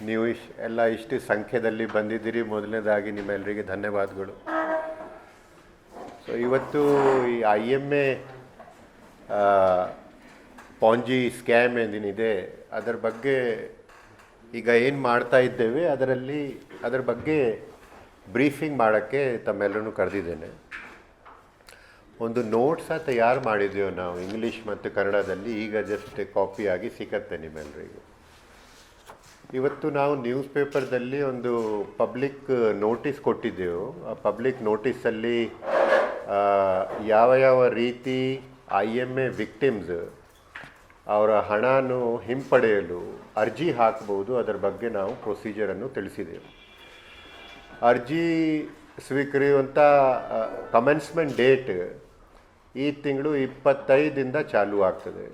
ನೀವು ಎಲ್ಲ ಇಷ್ಟು ಸಂಖ್ಯೆಯಲ್ಲಿ ಬಂದಿದ್ದೀರಿ. ಮೊದಲನೇದಾಗಿ ನಿಮ್ಮೆಲ್ಲರಿಗೆ ಧನ್ಯವಾದಗಳು. ಸೊ ಇವತ್ತು ಈ IMA ಪಾಂಜಿ ಸ್ಕ್ಯಾಮ್ ಏನೇನಿದೆ ಅದರ ಬಗ್ಗೆ ಈಗ ಏನು ಮಾಡ್ತಾ ಇದ್ದೇವೆ ಅದರ ಬಗ್ಗೆ ಬ್ರೀಫಿಂಗ್ ಮಾಡೋಕ್ಕೆ ತಮ್ಮೆಲ್ಲರೂ ಕರೆದಿದ್ದೇನೆ. ಒಂದು ನೋಟ್ಸ ತಯಾರು ಮಾಡಿದ್ದೇವೆ ನಾವು ಇಂಗ್ಲೀಷ್ ಮತ್ತು ಕನ್ನಡದಲ್ಲಿ. ಈಗ ಜಸ್ಟ್ ಕಾಪಿಯಾಗಿ ಸಿಗತ್ತೆ ನಿಮ್ಮೆಲ್ಲರಿಗೂ. ಇವತ್ತು ನಾವು ನ್ಯೂಸ್ ಪೇಪರ್ದಲ್ಲಿ ಒಂದು ಪಬ್ಲಿಕ್ ನೋಟಿಸ್ ಕೊಟ್ಟಿದ್ದೆವು. ಆ ಪಬ್ಲಿಕ್ ನೋಟಿಸಲ್ಲಿ ಯಾವ ರೀತಿ IMA ವಿಕ್ಟಿಮ್ಸ್ ಅವರ ಹಣನೂ ಹಿಂಪಡೆಯಲು ಅರ್ಜಿ ಹಾಕ್ಬೋದು ಅದರ ಬಗ್ಗೆ ನಾವು ಪ್ರೊಸೀಜರನ್ನು ತಿಳಿಸಿದೆವು. ಅರ್ಜಿ ಸ್ವೀಕರಿಸುವಂಥ ಕಮೆನ್ಸ್ಮೆಂಟ್ ಡೇಟ್ ಈ ತಿಂಗಳು 25ರಿಂದ ಚಾಲೂ ಆಗ್ತದೆ.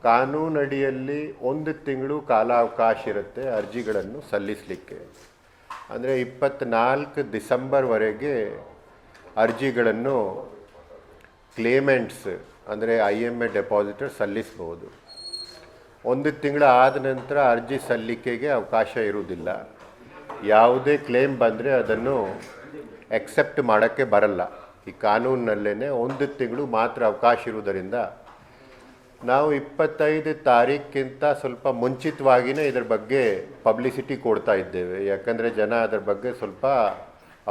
ಕಾನೂನಡಿಯಲ್ಲಿ 1 ತಿಂಗಳು ಕಾಲಾವಕಾಶ ಇರುತ್ತೆ ಅರ್ಜಿಗಳನ್ನು ಸಲ್ಲಿಸಲಿಕ್ಕೆ. ಅಂದರೆ 24 ಡಿಸೆಂಬರ್ವರೆಗೆ ಅರ್ಜಿಗಳನ್ನು ಕ್ಲೇಮೆಂಟ್ಸ್ ಅಂದರೆ IMA ಡೆಪಾಸಿಟರ್ ಸಲ್ಲಿಸ್ಬೋದು. 1 ತಿಂಗಳು ಆದ ನಂತರ ಅರ್ಜಿ ಸಲ್ಲಿಕೆಗೆ ಅವಕಾಶ ಇರುವುದಿಲ್ಲ. ಯಾವುದೇ ಕ್ಲೇಮ್ ಬಂದರೆ ಅದನ್ನು ಎಕ್ಸೆಪ್ಟ್ ಮಾಡೋಕ್ಕೆ ಬರಲ್ಲ. ಈ ಕಾನೂನಿನಲ್ಲೇ 1 ತಿಂಗಳು ಮಾತ್ರ ಅವಕಾಶ ಇರುವುದರಿಂದ ನಾವು 25 ತಾರೀಕಿಂತ ಸ್ವಲ್ಪ ಮುಂಚಿತವಾಗಿಯೇ ಇದರ ಬಗ್ಗೆ ಪಬ್ಲಿಸಿಟಿ ಕೊಡ್ತಾ ಇದ್ದೇವೆ. ಯಾಕಂದರೆ ಜನ ಅದರ ಬಗ್ಗೆ ಸ್ವಲ್ಪ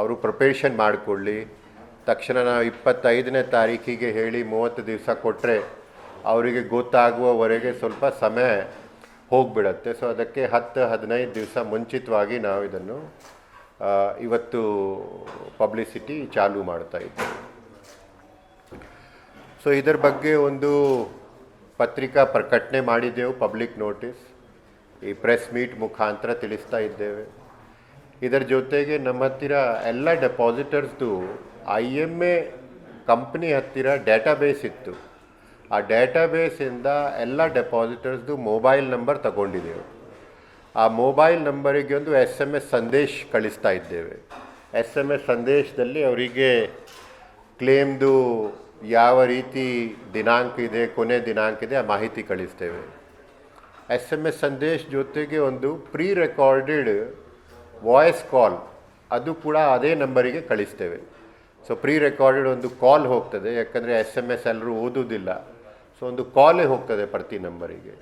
ಅವರು ಪ್ರಿಪರೇಷನ್ ಮಾಡಿಕೊಳ್ಳಿ. ತಕ್ಷಣ ನಾವು 25ನೇ ತಾರೀಕಿಗೆ ಹೇಳಿ 30 ದಿವಸ ಕೊಟ್ಟರೆ ಅವರಿಗೆ ಗೊತ್ತಾಗುವವರೆಗೆ ಸ್ವಲ್ಪ ಸಮಯ ಹೋಗಿಬಿಡತ್ತೆ. ಸೊ ಅದಕ್ಕೆ 10-15 ದಿವಸ ಮುಂಚಿತವಾಗಿ ನಾವು ಇದನ್ನು ಇವತ್ತು ಪಬ್ಲಿಸಿಟಿ ಚಾಲೂ ಮಾಡ್ತಾ ಇದ್ದೇವೆ. ಸೊ ಇದರ ಬಗ್ಗೆ ಒಂದು ಪತ್ರಿಕಾ ಪ್ರಕಟಣೆ ಮಾಡಿದ್ದೆವು, ಪಬ್ಲಿಕ್ ನೋಟಿಸ್. ಈ ಪ್ರೆಸ್ ಮೀಟ್ ಮುಖಾಂತರ ತಿಳಿಸ್ತಾ ಇದ್ದೇವೆ. ಇದರ ಜೊತೆಗೆ ನಮ್ಮ ಹತ್ತಿರ ಎಲ್ಲ ಡೆಪಾಸಿಟರ್ಸ್ದು IMA ಕಂಪ್ನಿ ಹತ್ತಿರ ಡೇಟಾಬೇಸ್ ಇತ್ತು. ಆ ಡೇಟಾಬೇಸಿಂದ ಎಲ್ಲ ಡೆಪಾಸಿಟರ್ಸ್ದು ಮೊಬೈಲ್ ನಂಬರ್ ತಗೊಂಡಿದ್ದೆವು. ಆ ಮೊಬೈಲ್ ನಂಬರಿಗೆ ಒಂದು SMS ಸಂದೇಶ ಕಳಿಸ್ತಾ ಇದ್ದೇವೆ. SMS ಸಂದೇಶದಲ್ಲಿ ಅವರಿಗೆ ಕ್ಲೇಮ್ದು ಯಾವ ರೀತಿ ದಿನಾಂಕ ಇದೆ, ಕೊನೆ ದಿನಾಂಕ ಇದೆ, ಆ ಮಾಹಿತಿ ಕಳಿಸ್ತೇವೆ. SMS ಸಂದೇಶ ಜೊತೆಗೆ ಒಂದು ಪ್ರೀ ರೆಕಾರ್ಡೆಡ್ ವಾಯ್ಸ್ ಕಾಲ್ ಅದು ಕೂಡ ಅದೇ ನಂಬರಿಗೆ ಕಳಿಸ್ತೇವೆ. ಸೊ ಪ್ರೀ ರೆಕಾರ್ಡೆಡ್ ಒಂದು ಕಾಲ್ ಹೋಗ್ತದೆ, ಯಾಕಂದರೆ SMS ಎಲ್ಲರೂ ಓದೋದಿಲ್ಲ. ಸೊ ಒಂದು ಕಾಲೇ ಹೋಗ್ತದೆ ಪ್ರತಿ ನಂಬರಿಗೆ.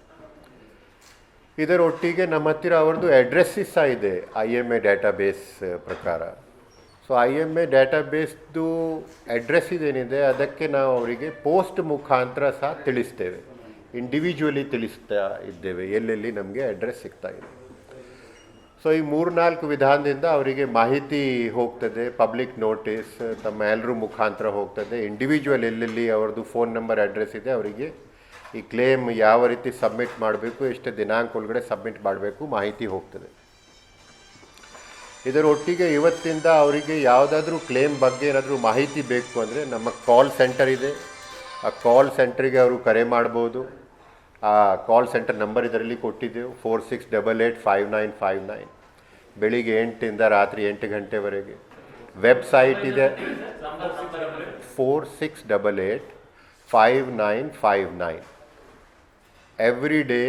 ಇದರೊಟ್ಟಿಗೆ ನಮ್ಮ ಹತ್ತಿರ ಅವ್ರದ್ದು ಅಡ್ರೆಸ್ಸಿಸ್ ಸಹ ಇದೆ IMA ಡೇಟಾಬೇಸ್ ಪ್ರಕಾರ. ಸೊ IMA ಡೇಟಾಬೇಸ್ದು ಅಡ್ರೆಸ್ ಇದೇನಿದೆ ಅದಕ್ಕೆ ನಾವು ಅವರಿಗೆ ಪೋಸ್ಟ್ ಮುಖಾಂತರ ಸಹ ತಿಳಿಸ್ತೇವೆ. ಇಂಡಿವಿಜುವಲಿ ತಿಳಿಸ್ತಾ ಇದ್ದೇವೆ ಎಲ್ಲೆಲ್ಲಿ ನಮಗೆ ಅಡ್ರೆಸ್ ಸಿಗ್ತಾ ಇದೆ. ಸೊ ಈ 3-4 ವಿಧಾನದಿಂದ ಅವರಿಗೆ ಮಾಹಿತಿ ಹೋಗ್ತದೆ. ಪಬ್ಲಿಕ್ ನೋಟಿಸ್ ತಮ್ಮ ಎಲ್ಲರೂ ಮುಖಾಂತರ ಹೋಗ್ತದೆ. ಇಂಡಿವಿಜುವಲ್ ಎಲ್ಲೆಲ್ಲಿ ಅವ್ರದ್ದು ಫೋನ್ ನಂಬರ್ ಅಡ್ರೆಸ್ ಇದೆ ಅವರಿಗೆ ಈ ಕ್ಲೇಮ್ ಯಾವ ರೀತಿ ಸಬ್ಮಿಟ್ ಮಾಡಬೇಕು, ಎಷ್ಟು ದಿನಾಂಕ ಒಳಗಡೆ ಸಬ್ಮಿಟ್ ಮಾಡಬೇಕು ಮಾಹಿತಿ ಹೋಗ್ತದೆ. ಇದರೊಟ್ಟಿಗೆ ಇವತ್ತಿಂದ ಅವರಿಗೆ ಯಾವುದಾದ್ರೂ ಕ್ಲೇಮ್ ಬಗ್ಗೆ ಏನಾದರೂ ಮಾಹಿತಿ ಬೇಕು ಅಂದರೆ ನಮ್ಮ ಕಾಲ್ ಸೆಂಟರ್ ಇದೆ. ಆ ಕಾಲ್ ಸೆಂಟ್ರಿಗೆ ಅವರು ಕರೆ ಮಾಡ್ಬೋದು. ಆ ಕಾಲ್ ಸೆಂಟರ್ ನಂಬರ್ ಇದರಲ್ಲಿ ಕೊಟ್ಟಿದ್ದೆವು, 46885959. ಬೆಳಿಗ್ಗೆ 8ರಿಂದ ರಾತ್ರಿ 8 ಗಂಟೆವರೆಗೆ. ವೆಬ್ಸೈಟ್ ಇದೆ 46885959. ಎವ್ರಿ ಡೇ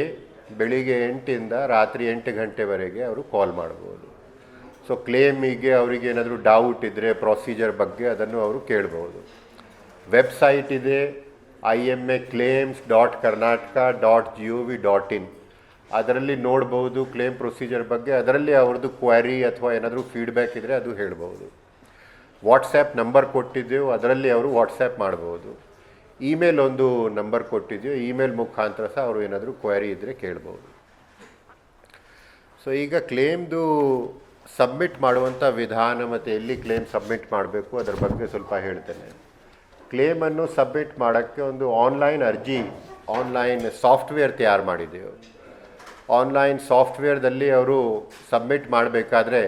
ಬೆಳಿಗ್ಗೆ 8ರಿಂದ ರಾತ್ರಿ 8 ಗಂಟೆವರೆಗೆ ಅವರು ಕಾಲ್ ಮಾಡ್ಬೋದು. ಸೊ ಕ್ಲೇಮಿಗೆ ಅವರಿಗೆ ಏನಾದರೂ ಡೌಟ್ ಇದ್ದರೆ ಪ್ರೊಸೀಜರ್ ಬಗ್ಗೆ ಅದನ್ನು ಅವರು ಕೇಳ್ಬೋದು. ವೆಬ್ಸೈಟ್ ಇದೆ imaclaims.karnataka.gov.in. ಅದರಲ್ಲಿ ನೋಡ್ಬೋದು ಕ್ಲೇಮ್ ಪ್ರೊಸೀಜರ್ ಬಗ್ಗೆ. ಅದರಲ್ಲಿ ಅವ್ರದ್ದು ಕ್ವಾರಿ ಅಥವಾ ಏನಾದರೂ ಫೀಡ್ಬ್ಯಾಕ್ ಇದ್ದರೆ ಅದು ಹೇಳ್ಬೋದು. ವಾಟ್ಸ್ಯಾಪ್ ನಂಬರ್ ಕೊಟ್ಟಿದ್ದೆವು, ಅದರಲ್ಲಿ ಅವರು ವಾಟ್ಸ್ಯಾಪ್ ಮಾಡ್ಬೋದು. ಇಮೇಲ್ ಒಂದು ನಂಬರ್ ಕೊಟ್ಟಿದ್ದೆವು, ಇಮೇಲ್ ಮುಖಾಂತರ ಸಹ ಅವರು ಏನಾದರೂ ಕ್ವಾರಿ ಇದ್ದರೆ ಕೇಳ್ಬೋದು. ಸೊ ಈಗ ಕ್ಲೇಮ್ದು ಸಬ್ಮಿಟ್ ಮಾಡುವಂಥ ವಿಧಾನ ಮತ್ತು ಎಲ್ಲಿ ಕ್ಲೇಮ್ ಸಬ್ಮಿಟ್ ಮಾಡಬೇಕು ಅದರ ಬಗ್ಗೆ ಸ್ವಲ್ಪ ಹೇಳ್ತೇನೆ. ಕ್ಲೇಮನ್ನು ಸಬ್ಮಿಟ್ ಮಾಡೋಕ್ಕೆ ಒಂದು ಆನ್ಲೈನ್ ಸಾಫ್ಟ್ವೇರ್ ತಯಾರು ಮಾಡಿದ್ದೆವು. ಆನ್ಲೈನ್ ಸಾಫ್ಟ್ವೇರ್ದಲ್ಲಿ ಅವರು ಸಬ್ಮಿಟ್ ಮಾಡಬೇಕಾದ್ರೆ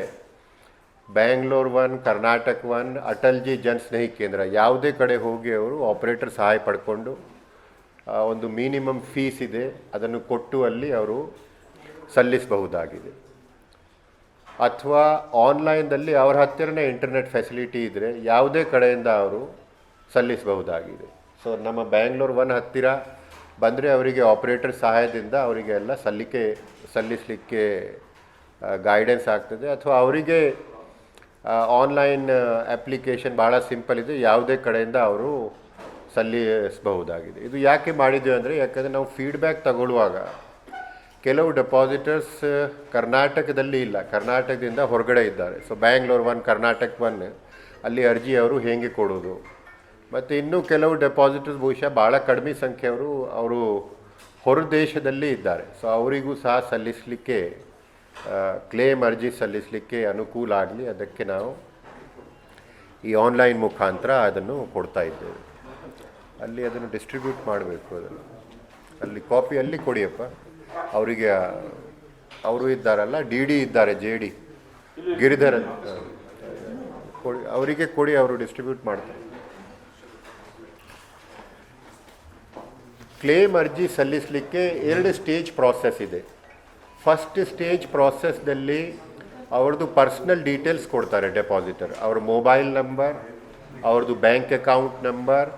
ಬ್ಯಾಂಗ್ಳೂರ್ 1, ಕರ್ನಾಟಕ 1, ಅಟಲ್ಜಿ ಜನ್ ಸ್ನೇಹಿ ಕೇಂದ್ರ ಯಾವುದೇ ಕಡೆ ಹೋಗಿ ಅವರು ಆಪ್ರೇಟರ್ ಸಹಾಯ ಪಡ್ಕೊಂಡು ಒಂದು ಮಿನಿಮಮ್ ಫೀಸ್ ಇದೆ ಅದನ್ನು ಕೊಟ್ಟು ಅಲ್ಲಿ ಅವರು ಸಲ್ಲಿಸಬಹುದಾಗಿದೆ. ಅಥವಾ ಆನ್ಲೈನ್ದಲ್ಲಿ ಅವರ ಹತ್ತಿರನೇ ಇಂಟರ್ನೆಟ್ ಫೆಸಿಲಿಟಿ ಇದ್ದರೆ ಯಾವುದೇ ಕಡೆಯಿಂದ ಅವರು ಸಲ್ಲಿಸಬಹುದಾಗಿದೆ. ಸೊ ನಮ್ಮ ಬ್ಯಾಂಗ್ಳೂರ್ 1 ಹತ್ತಿರ ಬಂದರೆ ಅವರಿಗೆ ಆಪ್ರೇಟರ್ ಸಹಾಯದಿಂದ ಅವರಿಗೆ ಎಲ್ಲ ಸಲ್ಲಿಸಲಿಕ್ಕೆ ಗೈಡೆನ್ಸ್ ಆಗ್ತದೆ. ಅಥವಾ ಅವರಿಗೆ ಆನ್ಲೈನ್ ಅಪ್ಲಿಕೇಶನ್ ಭಾಳ ಸಿಂಪಲ್ ಇದೆ, ಯಾವುದೇ ಕಡೆಯಿಂದ ಅವರು ಸಲ್ಲಿಸಬಹುದಾಗಿದೆ. ಇದು ಯಾಕೆ ಮಾಡಿದ್ವಿ ಅಂದರೆ, ಯಾಕಂದರೆ ನಾವು ಫೀಡ್ಬ್ಯಾಕ್ ತಗೊಳ್ಳುವಾಗ ಕೆಲವು ಡೆಪಾಸಿಟರ್ಸ್ ಕರ್ನಾಟಕದಲ್ಲಿ ಇಲ್ಲ, ಕರ್ನಾಟಕದಿಂದ ಹೊರಗಡೆ ಇದ್ದಾರೆ. ಸೊ ಬ್ಯಾಂಗ್ಳೂರ್ 1, ಕರ್ನಾಟಕ 1 ಅಲ್ಲಿ ಅರ್ಜಿ ಅವರು ಹೇಗೆ ಕೊಡೋದು. ಮತ್ತು ಇನ್ನೂ ಕೆಲವು ಡೆಪಾಸಿಟರ್ಸ್ ಬಹುಶಃ ಭಾಳ ಕಡಿಮೆ ಸಂಖ್ಯೆಯವರು ಅವರು ಹೊರ ದೇಶದಲ್ಲಿ ಇದ್ದಾರೆ. ಸೊ ಅವರಿಗೂ ಸಹ ಸಲ್ಲಿಸಲಿಕ್ಕೆ ಕ್ಲೇಮ್ ಅರ್ಜಿ ಸಲ್ಲಿಸಲಿಕ್ಕೆ ಅನುಕೂಲ ಆಗಲಿ, ಅದಕ್ಕೆ ನಾವು ಈ ಆನ್ಲೈನ್ ಮುಖಾಂತರ ಅದನ್ನು ಕೊಡ್ತಾ ಇದ್ದೇವೆ. ಅಲ್ಲಿ ಅದನ್ನು ಡಿಸ್ಟ್ರಿಬ್ಯೂಟ್ ಮಾಡಬೇಕು. ಅದನ್ನು ಅಲ್ಲಿ ಕಾಪಿ ಅಲ್ಲಿ ಕೊಡಿಯಪ್ಪ ಅವರಿಗೆ. ಅವರು ಇದ್ದಾರಲ್ಲ, DD ಇದ್ದಾರೆ, JD ಗಿರಿಧರ್ ಕೊಡಿ, ಅವರಿಗೆ ಕೊಡಿ, ಅವರು ಡಿಸ್ಟ್ರಿಬ್ಯೂಟ್ ಮಾಡ್ತಾರೆ. ಕ್ಲೇಮ್ ಅರ್ಜಿ ಸಲ್ಲಿಸಲಿಕ್ಕೆ 2 ಸ್ಟೇಜ್ ಪ್ರಾಸೆಸ್ ಇದೆ. ಫಸ್ಟ್ ಸ್ಟೇಜ್ ಪ್ರಾಸೆಸ್ದಲ್ಲಿ ಅವ್ರದ್ದು ಪರ್ಸ್ನಲ್ ಡೀಟೇಲ್ಸ್ ಕೊಡ್ತಾರೆ ಡೆಪಾಸಿಟರ್. ಅವ್ರ ಮೊಬೈಲ್ ನಂಬರ್, ಅವ್ರದ್ದು bank account number,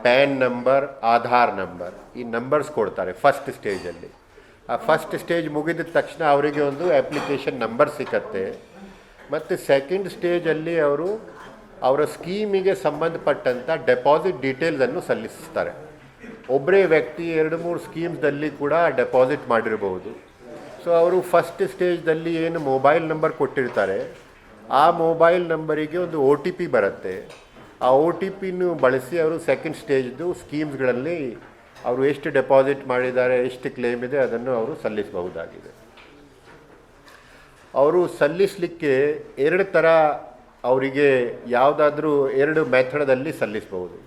PAN number, Aadhaar number, ಈ ನಂಬರ್ಸ್ ಕೊಡ್ತಾರೆ ಫಸ್ಟ್ ಸ್ಟೇಜಲ್ಲಿ. ಆ ಫಸ್ಟ್ ಸ್ಟೇಜ್ ಮುಗಿದ ತಕ್ಷಣ ಅವರಿಗೆ ಒಂದು ಅಪ್ಲಿಕೇಶನ್ ನಂಬರ್ ಸಿಕ್ಕತ್ತೆ. ಮತ್ತು ಸೆಕೆಂಡ್ ಸ್ಟೇಜಲ್ಲಿ ಅವರು ಅವರ ಸ್ಕೀಮಿಗೆ ಸಂಬಂಧಪಟ್ಟಂಥ ಡೆಪಾಸಿಟ್ ಡೀಟೇಲ್ಸನ್ನು ಸಲ್ಲಿಸ್ತಾರೆ. ಒಬ್ಬರೇ ವ್ಯಕ್ತಿ 2-3 ಸ್ಕೀಮ್ಸ್ದಲ್ಲಿ ಕೂಡ ಡೆಪಾಸಿಟ್ ಮಾಡಿರ್ಬೋದು. ಸೊ ಅವರು ಫಸ್ಟ್ ಸ್ಟೇಜ್ದಲ್ಲಿ ಏನು ಮೊಬೈಲ್ ನಂಬರ್ ಕೊಟ್ಟಿರ್ತಾರೆ, ಆ ಮೊಬೈಲ್ ನಂಬರಿಗೆ ಒಂದು OTP ಬರುತ್ತೆ. ಆ OTPನೂ ಬಳಸಿ ಅವರು ಸೆಕೆಂಡ್ ಸ್ಟೇಜ್ದು ಸ್ಕೀಮ್ಸ್ಗಳಲ್ಲಿ ಅವರು ಎಷ್ಟು ಡೆಪಾಸಿಟ್ ಮಾಡಿದ್ದಾರೆ, ಎಷ್ಟು ಕ್ಲೇಮ್ ಇದೆ, ಅದನ್ನು ಅವರು ಸಲ್ಲಿಸಬಹುದಾಗಿದೆ. ಅವರು ಸಲ್ಲಿಸಲಿಕ್ಕೆ 2 ಥರ ಅವರಿಗೆ ಯಾವುದಾದ್ರೂ 2 ಮೆಥಡಲ್ಲಿ ಸಲ್ಲಿಸ್ಬೋದು.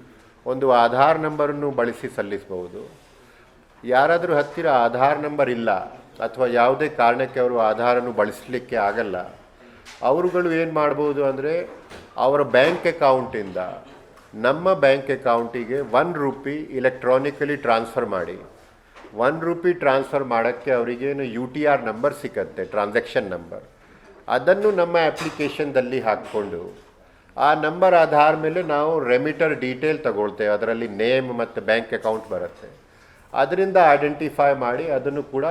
ಒಂದು ಆಧಾರ್ ನಂಬರನ್ನು ಬಳಸಿ ಸಲ್ಲಿಸಬಹುದು. ಯಾರಾದರೂ ಹತ್ತಿರ ಆಧಾರ್ ನಂಬರ್ ಇಲ್ಲ ಅಥವಾ ಯಾವುದೇ ಕಾರಣಕ್ಕೆ ಅವರು ಆಧಾರನ್ನು ಬಳಸಲಿಕ್ಕೆ ಆಗಲ್ಲ, ಅವರುಗಳು ಏನು ಮಾಡ್ಬೋದು ಅಂದರೆ, ಅವರ ಬ್ಯಾಂಕ್ ಅಕೌಂಟಿಂದ ನಮ್ಮ ಬ್ಯಾಂಕ್ ಅಕೌಂಟಿಗೆ ₹1 ಇಲೆಕ್ಟ್ರಾನಿಕಲಿ ಟ್ರಾನ್ಸ್ಫರ್ ಮಾಡಿ. ₹1 ಟ್ರಾನ್ಸ್ಫರ್ ಮಾಡೋಕ್ಕೆ ಅವರಿಗೇನು UTR ನಂಬರ್ ಸಿಕ್ಕತ್ತೆ, ಟ್ರಾನ್ಸಾಕ್ಷನ್ ನಂಬರ್, ಅದನ್ನು ನಮ್ಮ ಅಪ್ಲಿಕೇಶನ್ದಲ್ಲಿ ಹಾಕ್ಕೊಂಡು ಆ ನಂಬರ್ ಆಧಾರ ಮೇಲೆ ನಾವು ರೆಮಿಟರ್ ಡೀಟೇಲ್ ತಗೊಳ್ತೇವೆ. ಅದರಲ್ಲಿ ನೇಮ್ ಮತ್ತು ಬ್ಯಾಂಕ್ ಅಕೌಂಟ್ ಬರುತ್ತೆ. ಅದರಿಂದ ಐಡೆಂಟಿಫೈ ಮಾಡಿ ಅದನ್ನು ಕೂಡ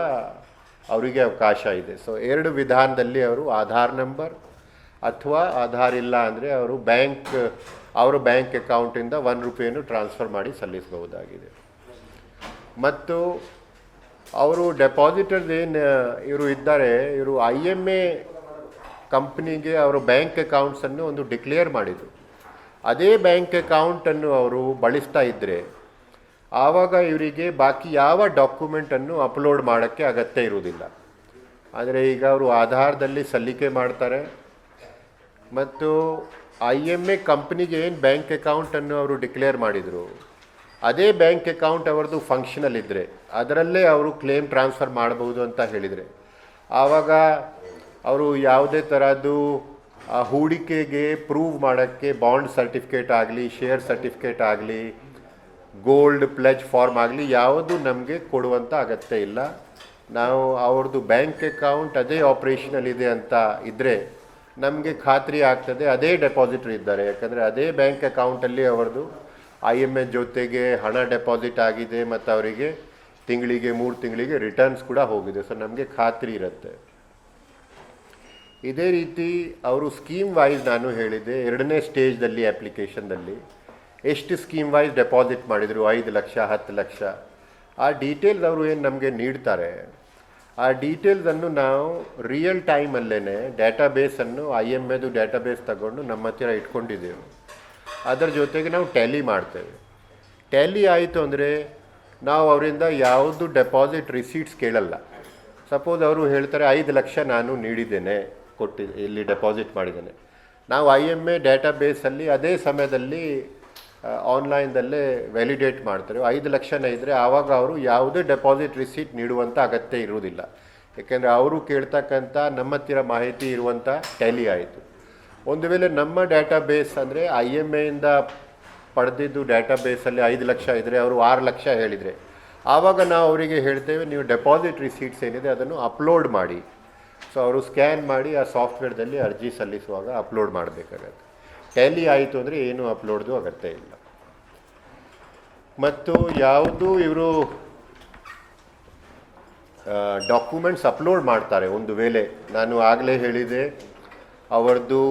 ಅವರಿಗೆ ಅವಕಾಶ ಇದೆ. ಸೊ 2 ವಿಧಾನದಲ್ಲಿ ಅವರು ಆಧಾರ್ ನಂಬರ್ ಅಥವಾ ಆಧಾರ್ ಇಲ್ಲ ಅಂದರೆ ಅವರು ಅವರ ಬ್ಯಾಂಕ್ ಅಕೌಂಟಿಂದ ₹1 ಟ್ರಾನ್ಸ್ಫರ್ ಮಾಡಿ ಸಲ್ಲಿಸಬಹುದಾಗಿದೆ. ಮತ್ತು ಅವರು ಡೆಪಾಸಿಟರ್ಸ್ ಏನು ಇವರು ಇದ್ದಾರೆ, ಇವರು IMA ಕಂಪ್ನಿಗೆ ಅವರು ಬ್ಯಾಂಕ್ ಅಕೌಂಟ್ಸನ್ನು ಒಂದು ಡಿಕ್ಲೇರ್ ಮಾಡಿದರು. ಅದೇ ಬ್ಯಾಂಕ್ ಅಕೌಂಟನ್ನು ಅವರು ಬಳಸ್ತಾ ಇದ್ದರೆ ಆವಾಗ ಇವರಿಗೆ ಬಾಕಿ ಯಾವ ಡಾಕ್ಯುಮೆಂಟನ್ನು ಅಪ್ಲೋಡ್ ಮಾಡೋಕ್ಕೆ ಅಗತ್ಯ ಇರುವುದಿಲ್ಲ. ಆದರೆ ಈಗ ಅವರು ಆಧಾರದಲ್ಲಿ ಸಲ್ಲಿಕೆ ಮಾಡ್ತಾರೆ ಮತ್ತು IMA ಕಂಪ್ನಿಗೆ ಏನು ಬ್ಯಾಂಕ್ ಅಕೌಂಟನ್ನು ಅವರು ಡಿಕ್ಲೇರ್ ಮಾಡಿದರು, ಅದೇ ಬ್ಯಾಂಕ್ ಅಕೌಂಟ್ ಅವ್ರದ್ದು ಫಂಕ್ಷನಲ್ ಇದ್ದರೆ ಅದರಲ್ಲೇ ಅವರು ಕ್ಲೇಮ್ ಟ್ರಾನ್ಸ್ಫರ್ ಮಾಡಬಹುದು ಅಂತ ಹೇಳಿದರೆ, ಆವಾಗ ಅವರು ಯಾವುದೇ ಥರದ್ದು ಹೂಡಿಕೆಗೆ ಪ್ರೂವ್ ಮಾಡೋಕ್ಕೆ ಬಾಂಡ್ ಸರ್ಟಿಫಿಕೇಟ್ ಆಗಲಿ, ಶೇರ್ ಸರ್ಟಿಫಿಕೇಟ್ ಆಗಲಿ, ಗೋಲ್ಡ್ ಪ್ಲೆಜ್ ಫಾರ್ಮ್ ಆಗಲಿ ಯಾವುದು ನಮಗೆ ಕೊಡುವಂಥ ಅಗತ್ಯ ಇಲ್ಲ. ನಾವು ಅವ್ರದ್ದು ಬ್ಯಾಂಕ್ ಅಕೌಂಟ್ ಅದೇ ಆಪ್ರೇಷನಲ್ ಇದೆ ಅಂತ ಇದ್ದರೆ ನಮಗೆ ಖಾತ್ರಿ ಆಗ್ತದೆ ಅದೇ ಡೆಪಾಸಿಟ್ರ್ ಇದ್ದಾರೆ. ಯಾಕಂದರೆ ಅದೇ ಬ್ಯಾಂಕ್ ಅಕೌಂಟಲ್ಲಿ ಅವ್ರದ್ದು IMA ಜೊತೆಗೆ ಹಣ ಡೆಪಾಸಿಟ್ ಆಗಿದೆ ಮತ್ತು ಅವರಿಗೆ ತಿಂಗಳಿಗೆ 3 ತಿಂಗಳಿಗೆ ರಿಟರ್ನ್ಸ್ ಕೂಡ ಹೋಗಿದೆ. ಸೊ ನಮಗೆ ಖಾತ್ರಿ ಇರುತ್ತೆ. ಇದೇ ರೀತಿ ಅವರು ಸ್ಕೀಮ್ ವೈಸ್ ನಾನು ಹೇಳಿದೆ 2ನೇ ಸ್ಟೇಜ್ದಲ್ಲಿ ಅಪ್ಲಿಕೇಶನ್ದಲ್ಲಿ ಎಷ್ಟು ಸ್ಕೀಮ್ ವೈಸ್ ಡೆಪಾಸಿಟ್ ಮಾಡಿದರು, 5 ಲಕ್ಷ 10 ಲಕ್ಷ, ಆ ಡೀಟೇಲ್ಸ್ ಅವರು ಏನು ನಮಗೆ ನೀಡ್ತಾರೆ, ಆ ಡೀಟೇಲ್ಸನ್ನು ನಾವು ರಿಯಲ್ ಟೈಮಲ್ಲೇ ಡೇಟಾಬೇಸನ್ನು IMAದು ಡೇಟಾಬೇಸ್ ತಗೊಂಡು ನಮ್ಮ ಹತ್ತಿರ ಇಟ್ಕೊಂಡಿದ್ದೇವೆ. ಅದರ ಜೊತೆಗೆ ನಾವು ಟ್ಯಾಲಿ ಮಾಡ್ತೇವೆ. ಟ್ಯಾಲಿ ಆಯಿತು ಅಂದರೆ ನಾವು ಅವರಿಂದ ಯಾವುದು ಡೆಪಾಸಿಟ್ ರಿಸೀಟ್ಸ್ ಕೇಳಲ್ಲ. ಸಪೋಸ್ ಅವರು ಹೇಳ್ತಾರೆ 5 ಲಕ್ಷ ನಾನು ನೀಡಿದ್ದೇನೆ, ಇಲ್ಲಿ ಡೆಪಾಸಿಟ್ ಮಾಡಿದ್ದೇನೆ, ನಾವು IMA ಡೇಟಾಬೇಸಲ್ಲಿ ಅದೇ ಸಮಯದಲ್ಲಿ ಆನ್ಲೈನ್ದಲ್ಲೇ ವ್ಯಾಲಿಡೇಟ್ ಮಾಡ್ತಾರೆ. 5 ಲಕ್ಷನೇ ಇದ್ದರೆ ಆವಾಗ ಅವರು ಯಾವುದೇ ಡೆಪಾಸಿಟ್ ರಿಸೀಟ್ ನೀಡುವಂಥ ಅಗತ್ಯ ಇರುವುದಿಲ್ಲ. ಏಕೆಂದರೆ ಅವರು ಕೇಳ್ತಕ್ಕಂಥ ನಮ್ಮ ಹತ್ತಿರ ಮಾಹಿತಿ ಇರುವಂಥ ಟ್ಯಾಲಿ ಆಯಿತು. ಒಂದು ವೇಳೆ ನಮ್ಮ ಡೇಟಾಬೇಸ್ ಅಂದರೆ IMAಯಿಂದ ಪಡೆದಿದ್ದು ಡೇಟಾಬೇಸಲ್ಲಿ 5 ಲಕ್ಷ ಇದ್ದರೆ ಅವರು 6 ಲಕ್ಷ ಹೇಳಿದರೆ ಆವಾಗ ನಾವು ಅವರಿಗೆ ಹೇಳ್ತೇವೆ ನೀವು ಡೆಪಾಸಿಟ್ ರಿಸೀಟ್ಸ್ ಏನಿದೆ ಅದನ್ನು ಅಪ್ಲೋಡ್ ಮಾಡಿ. ಸೊ ಅವರು ಸ್ಕ್ಯಾನ್ ಮಾಡಿ ಆ ಸಾಫ್ಟ್ವೇರ್ದಲ್ಲಿ ಅರ್ಜಿ ಸಲ್ಲಿಸುವಾಗ ಅಪ್ಲೋಡ್ ಮಾಡಬೇಕಾಗತ್ತೆ. ಟ್ಯಾಲಿ ಆಯಿತು ಅಂದರೆ ಏನೂ ಅಪ್ಲೋಡ್ದು ಅಗತ್ಯ ಇಲ್ಲ. ಮತ್ತು ಯಾವುದು ಇವರು ಡಾಕ್ಯುಮೆಂಟ್ಸ್ ಅಪ್ಲೋಡ್ ಮಾಡ್ತಾರೆ, ಒಂದು ವೇಳೆ ನಾನು ಆಗಲೇ ಹೇಳಿದೆ ಅವರದ್ದು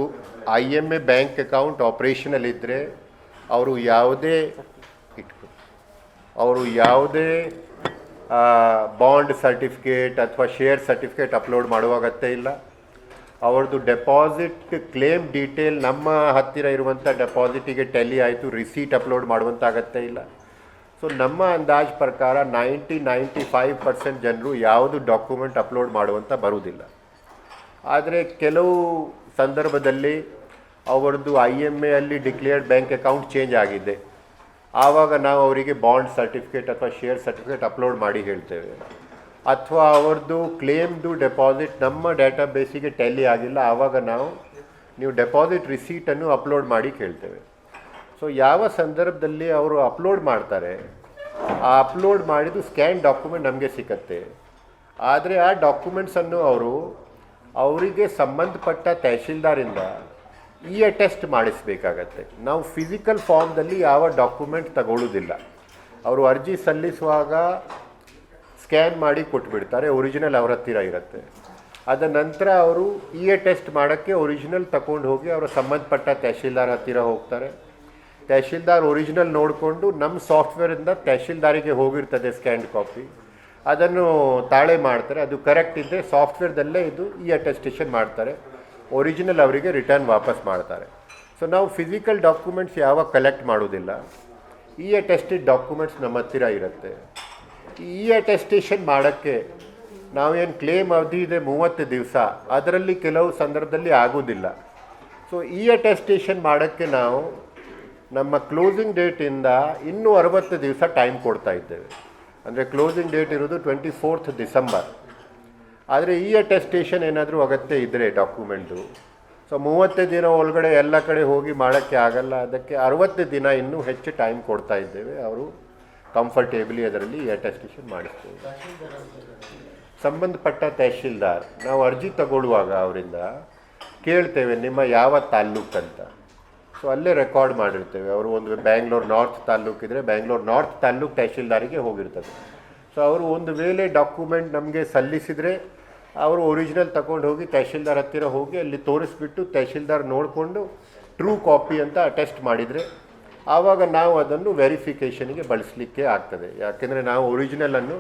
IMA ಬ್ಯಾಂಕ್ ಅಕೌಂಟ್ ಆಪ್ರೇಷನಲ್ ಇದ್ದರೆ ಅವರು ಯಾವುದೇ ಬಾಂಡ್ ಸರ್ಟಿಫಿಕೇಟ್ ಅಥವಾ ಶೇರ್ ಸರ್ಟಿಫಿಕೇಟ್ ಅಪ್ಲೋಡ್ ಮಾಡುವ ಅಗತ್ಯ ಇಲ್ಲ. ಅವ್ರದ್ದು ಡೆಪಾಸಿಟ್ ಕ್ಲೇಮ್ ಡೀಟೇಲ್ ನಮ್ಮ ಹತ್ತಿರ ಇರುವಂಥ ಡೆಪಾಸಿಟಿಗೆ ಟ್ಯಾಲಿ ಆಯಿತು, ರಿಸೀಟ್ ಅಪ್ಲೋಡ್ ಮಾಡುವಂಥ ಅಗತ್ಯ ಇಲ್ಲ. ಸೊ ನಮ್ಮ ಅಂದಾಜು ಪ್ರಕಾರ 95% ಜನರು ಯಾವುದು ಡಾಕ್ಯುಮೆಂಟ್ ಅಪ್ಲೋಡ್ ಮಾಡುವಂಥ ಬರುವುದಿಲ್ಲ. ಆದರೆ ಕೆಲವು ಸಂದರ್ಭದಲ್ಲಿ ಅವರದ್ದು IMA ಅಲ್ಲಿ ಡಿಕ್ಲೇರ್ಡ್ ಬ್ಯಾಂಕ್ ಅಕೌಂಟ್ ಚೇಂಜ್ ಆಗಿದೆ, ಆವಾಗ ನಾವು ಅವರಿಗೆ ಬಾಂಡ್ ಸರ್ಟಿಫಿಕೇಟ್ ಅಥವಾ ಶೇರ್ ಸರ್ಟಿಫಿಕೇಟ್ ಅಪ್ಲೋಡ್ ಮಾಡಿ ಹೇಳ್ತೇವೆ. ಅಥವಾ ಅವ್ರದ್ದು ಕ್ಲೇಮ್ದು ಡೆಪಾಸಿಟ್ ನಮ್ಮ ಡೇಟಾಬೇಸಿಗೆ ಟ್ಯಾಲಿ ಆಗಿಲ್ಲ, ಆವಾಗ ನೀವು ಡೆಪಾಸಿಟ್ ರಿಸೀಟನ್ನು ಅಪ್ಲೋಡ್ ಮಾಡಿ ಕೇಳ್ತೇವೆ. ಸೊ ಯಾವ ಸಂದರ್ಭದಲ್ಲಿ ಅವರು ಅಪ್ಲೋಡ್ ಮಾಡ್ತಾರೆ, ಆ ಅಪ್ಲೋಡ್ ಮಾಡಿದ್ದು ಸ್ಕ್ಯಾನ್ ಡಾಕ್ಯುಮೆಂಟ್ ನಮಗೆ ಸಿಕ್ಕತ್ತೆ. ಆದರೆ ಆ ಡಾಕ್ಯುಮೆಂಟ್ಸನ್ನು ಅವರಿಗೆ ಸಂಬಂಧಪಟ್ಟ ತಹಶೀಲ್ದಾರಿಂದ ಅಟೆಸ್ಟ್ ಮಾಡಿಸಬೇಕಾಗತ್ತೆ. ನಾವು ಫಿಸಿಕಲ್ ಫಾರ್ಮ್ದಲ್ಲಿ ಯಾವ ಡಾಕ್ಯುಮೆಂಟ್ ತಗೊಳ್ಳೋದಿಲ್ಲ. ಅವರು ಅರ್ಜಿ ಸಲ್ಲಿಸುವಾಗ ಸ್ಕ್ಯಾನ್ ಮಾಡಿ ಕೊಟ್ಬಿಡ್ತಾರೆ, ಒರಿಜಿನಲ್ ಅವ್ರ ಹತ್ತಿರ ಇರುತ್ತೆ. ಅದ ನಂತರ ಅವರು ಅಟೆಸ್ಟ್ ಮಾಡೋಕ್ಕೆ ಒರಿಜಿನಲ್ ತಗೊಂಡು ಹೋಗಿ ಅವರ ಸಂಬಂಧಪಟ್ಟ ತಹಶೀಲ್ದಾರ್ ಹತ್ತಿರ ಹೋಗ್ತಾರೆ. ತಹಶೀಲ್ದಾರ್ ಒರಿಜಿನಲ್ ನೋಡಿಕೊಂಡು ನಮ್ಮ ಸಾಫ್ಟ್ವೇರಿಂದ ತಹಶೀಲ್ದಾರಿಗೆ ಹೋಗಿರ್ತದೆ ಸ್ಕ್ಯಾನ್ಡ್ ಕಾಪಿ, ಅದನ್ನು ತಾಳೆ ಮಾಡ್ತಾರೆ. ಅದು ಕರೆಕ್ಟ್ ಇದ್ದರೆ ಸಾಫ್ಟ್ವೇರ್ದಲ್ಲೇ ಇದು ಅಟೆಸ್ಟೇಷನ್ ಮಾಡ್ತಾರೆ, ಒರಿಜಿನಲ್ ಅವರಿಗೆ ರಿಟರ್ನ್ ವಾಪಸ್ ಮಾಡ್ತಾರೆ. ಸೊ ನಾವು ಫಿಸಿಕಲ್ ಡಾಕ್ಯುಮೆಂಟ್ಸ್ ಯಾವಾಗ ಕಲೆಕ್ಟ್ ಮಾಡೋದಿಲ್ಲ, ಅಟೆಸ್ಟೆಡ್ ಡಾಕ್ಯುಮೆಂಟ್ಸ್ ನಮ್ಮ ಹತ್ತಿರ ಇರುತ್ತೆ. ಅಟೆಸ್ಟೇಷನ್ ಮಾಡೋಕ್ಕೆ ನಾವೇನು ಕ್ಲೇಮ್ ಅವಧಿ ಇದೆ 30 ದಿವಸ, ಅದರಲ್ಲಿ ಕೆಲವು ಸಂದರ್ಭದಲ್ಲಿ ಆಗೋದಿಲ್ಲ. ಸೊ ಅಟೆಸ್ಟೇಷನ್ ಮಾಡೋಕ್ಕೆ ನಾವು ನಮ್ಮ ಕ್ಲೋಸಿಂಗ್ ಡೇಟಿಂದ ಇನ್ನೂ 60 ದಿವಸ ಟೈಮ್ ಕೊಡ್ತಾ ಇದ್ದೇವೆ. ಅಂದರೆ ಕ್ಲೋಸಿಂಗ್ ಡೇಟ್ ಇರೋದು 24 ಡಿಸೆಂಬರ್. ಆದರೆ ಅಟೆಸ್ಟೇಷನ್ ಏನಾದರೂ ಅಗತ್ಯ ಇದ್ದರೆ ಡಾಕ್ಯುಮೆಂಟು, ಸೊ 30 ದಿನ ಒಳಗಡೆ ಎಲ್ಲ ಕಡೆ ಹೋಗಿ ಮಾಡೋಕ್ಕೆ ಆಗಲ್ಲ, ಅದಕ್ಕೆ 60 ದಿನ ಇನ್ನೂ ಹೆಚ್ಚು ಟೈಮ್ ಕೊಡ್ತಾ ಇದ್ದೇವೆ. ಅವರು ಕಂಫರ್ಟೇಬಲಿ ಅದರಲ್ಲಿ ಅಟೆಸ್ಟೇಷನ್ ಮಾಡಿಸ್ತೇವೆ. ಸಂಬಂಧಪಟ್ಟ ತಹಶೀಲ್ದಾರ್ ನಾವು ಅರ್ಜಿ ತಗೊಳ್ಳುವಾಗ ಅವರಿಂದ ಕೇಳ್ತೇವೆ ನಿಮ್ಮ ಯಾವ ತಾಲ್ಲೂಕು ಅಂತ. ಸೊ ಅಲ್ಲೇ ರೆಕಾರ್ಡ್ ಮಾಡಿರ್ತೇವೆ. ಅವರು ಒಂದು ಬ್ಯಾಂಗ್ಳೂರು ನಾರ್ತ್ ತಾಲ್ಲೂಕಿದ್ರೆ ಬ್ಯಾಂಗ್ಳೂರು ನಾರ್ತ್ ತಾಲ್ಲೂಕು ತಹಶೀಲ್ದಾರಿಗೆ ಹೋಗಿರ್ತದೆ. ಸೊ ಅವರು ಒಂದು ವೇಳೆ ಡಾಕ್ಯುಮೆಂಟ್ ನಮಗೆ ಸಲ್ಲಿಸಿದರೆ ಅವರು ಒರಿಜಿನಲ್ ತಗೊಂಡು ಹೋಗಿ ತಹಶೀಲ್ದಾರ್ ಹತ್ತಿರ ಹೋಗಿ ಅಲ್ಲಿ ತೋರಿಸ್ಬಿಟ್ಟು ತಹಶೀಲ್ದಾರ್ ನೋಡಿಕೊಂಡು ಟ್ರೂ ಕಾಪಿ ಅಂತ ಅಟೆಸ್ಟ್ ಮಾಡಿದರೆ ಆವಾಗ ನಾವು ಅದನ್ನು ವೆರಿಫಿಕೇಷನ್ಗೆ ಬಳಸಲಿಕ್ಕೆ ಆಗ್ತದೆ. ಯಾಕೆಂದರೆ ನಾವು ಒರಿಜಿನಲನ್ನು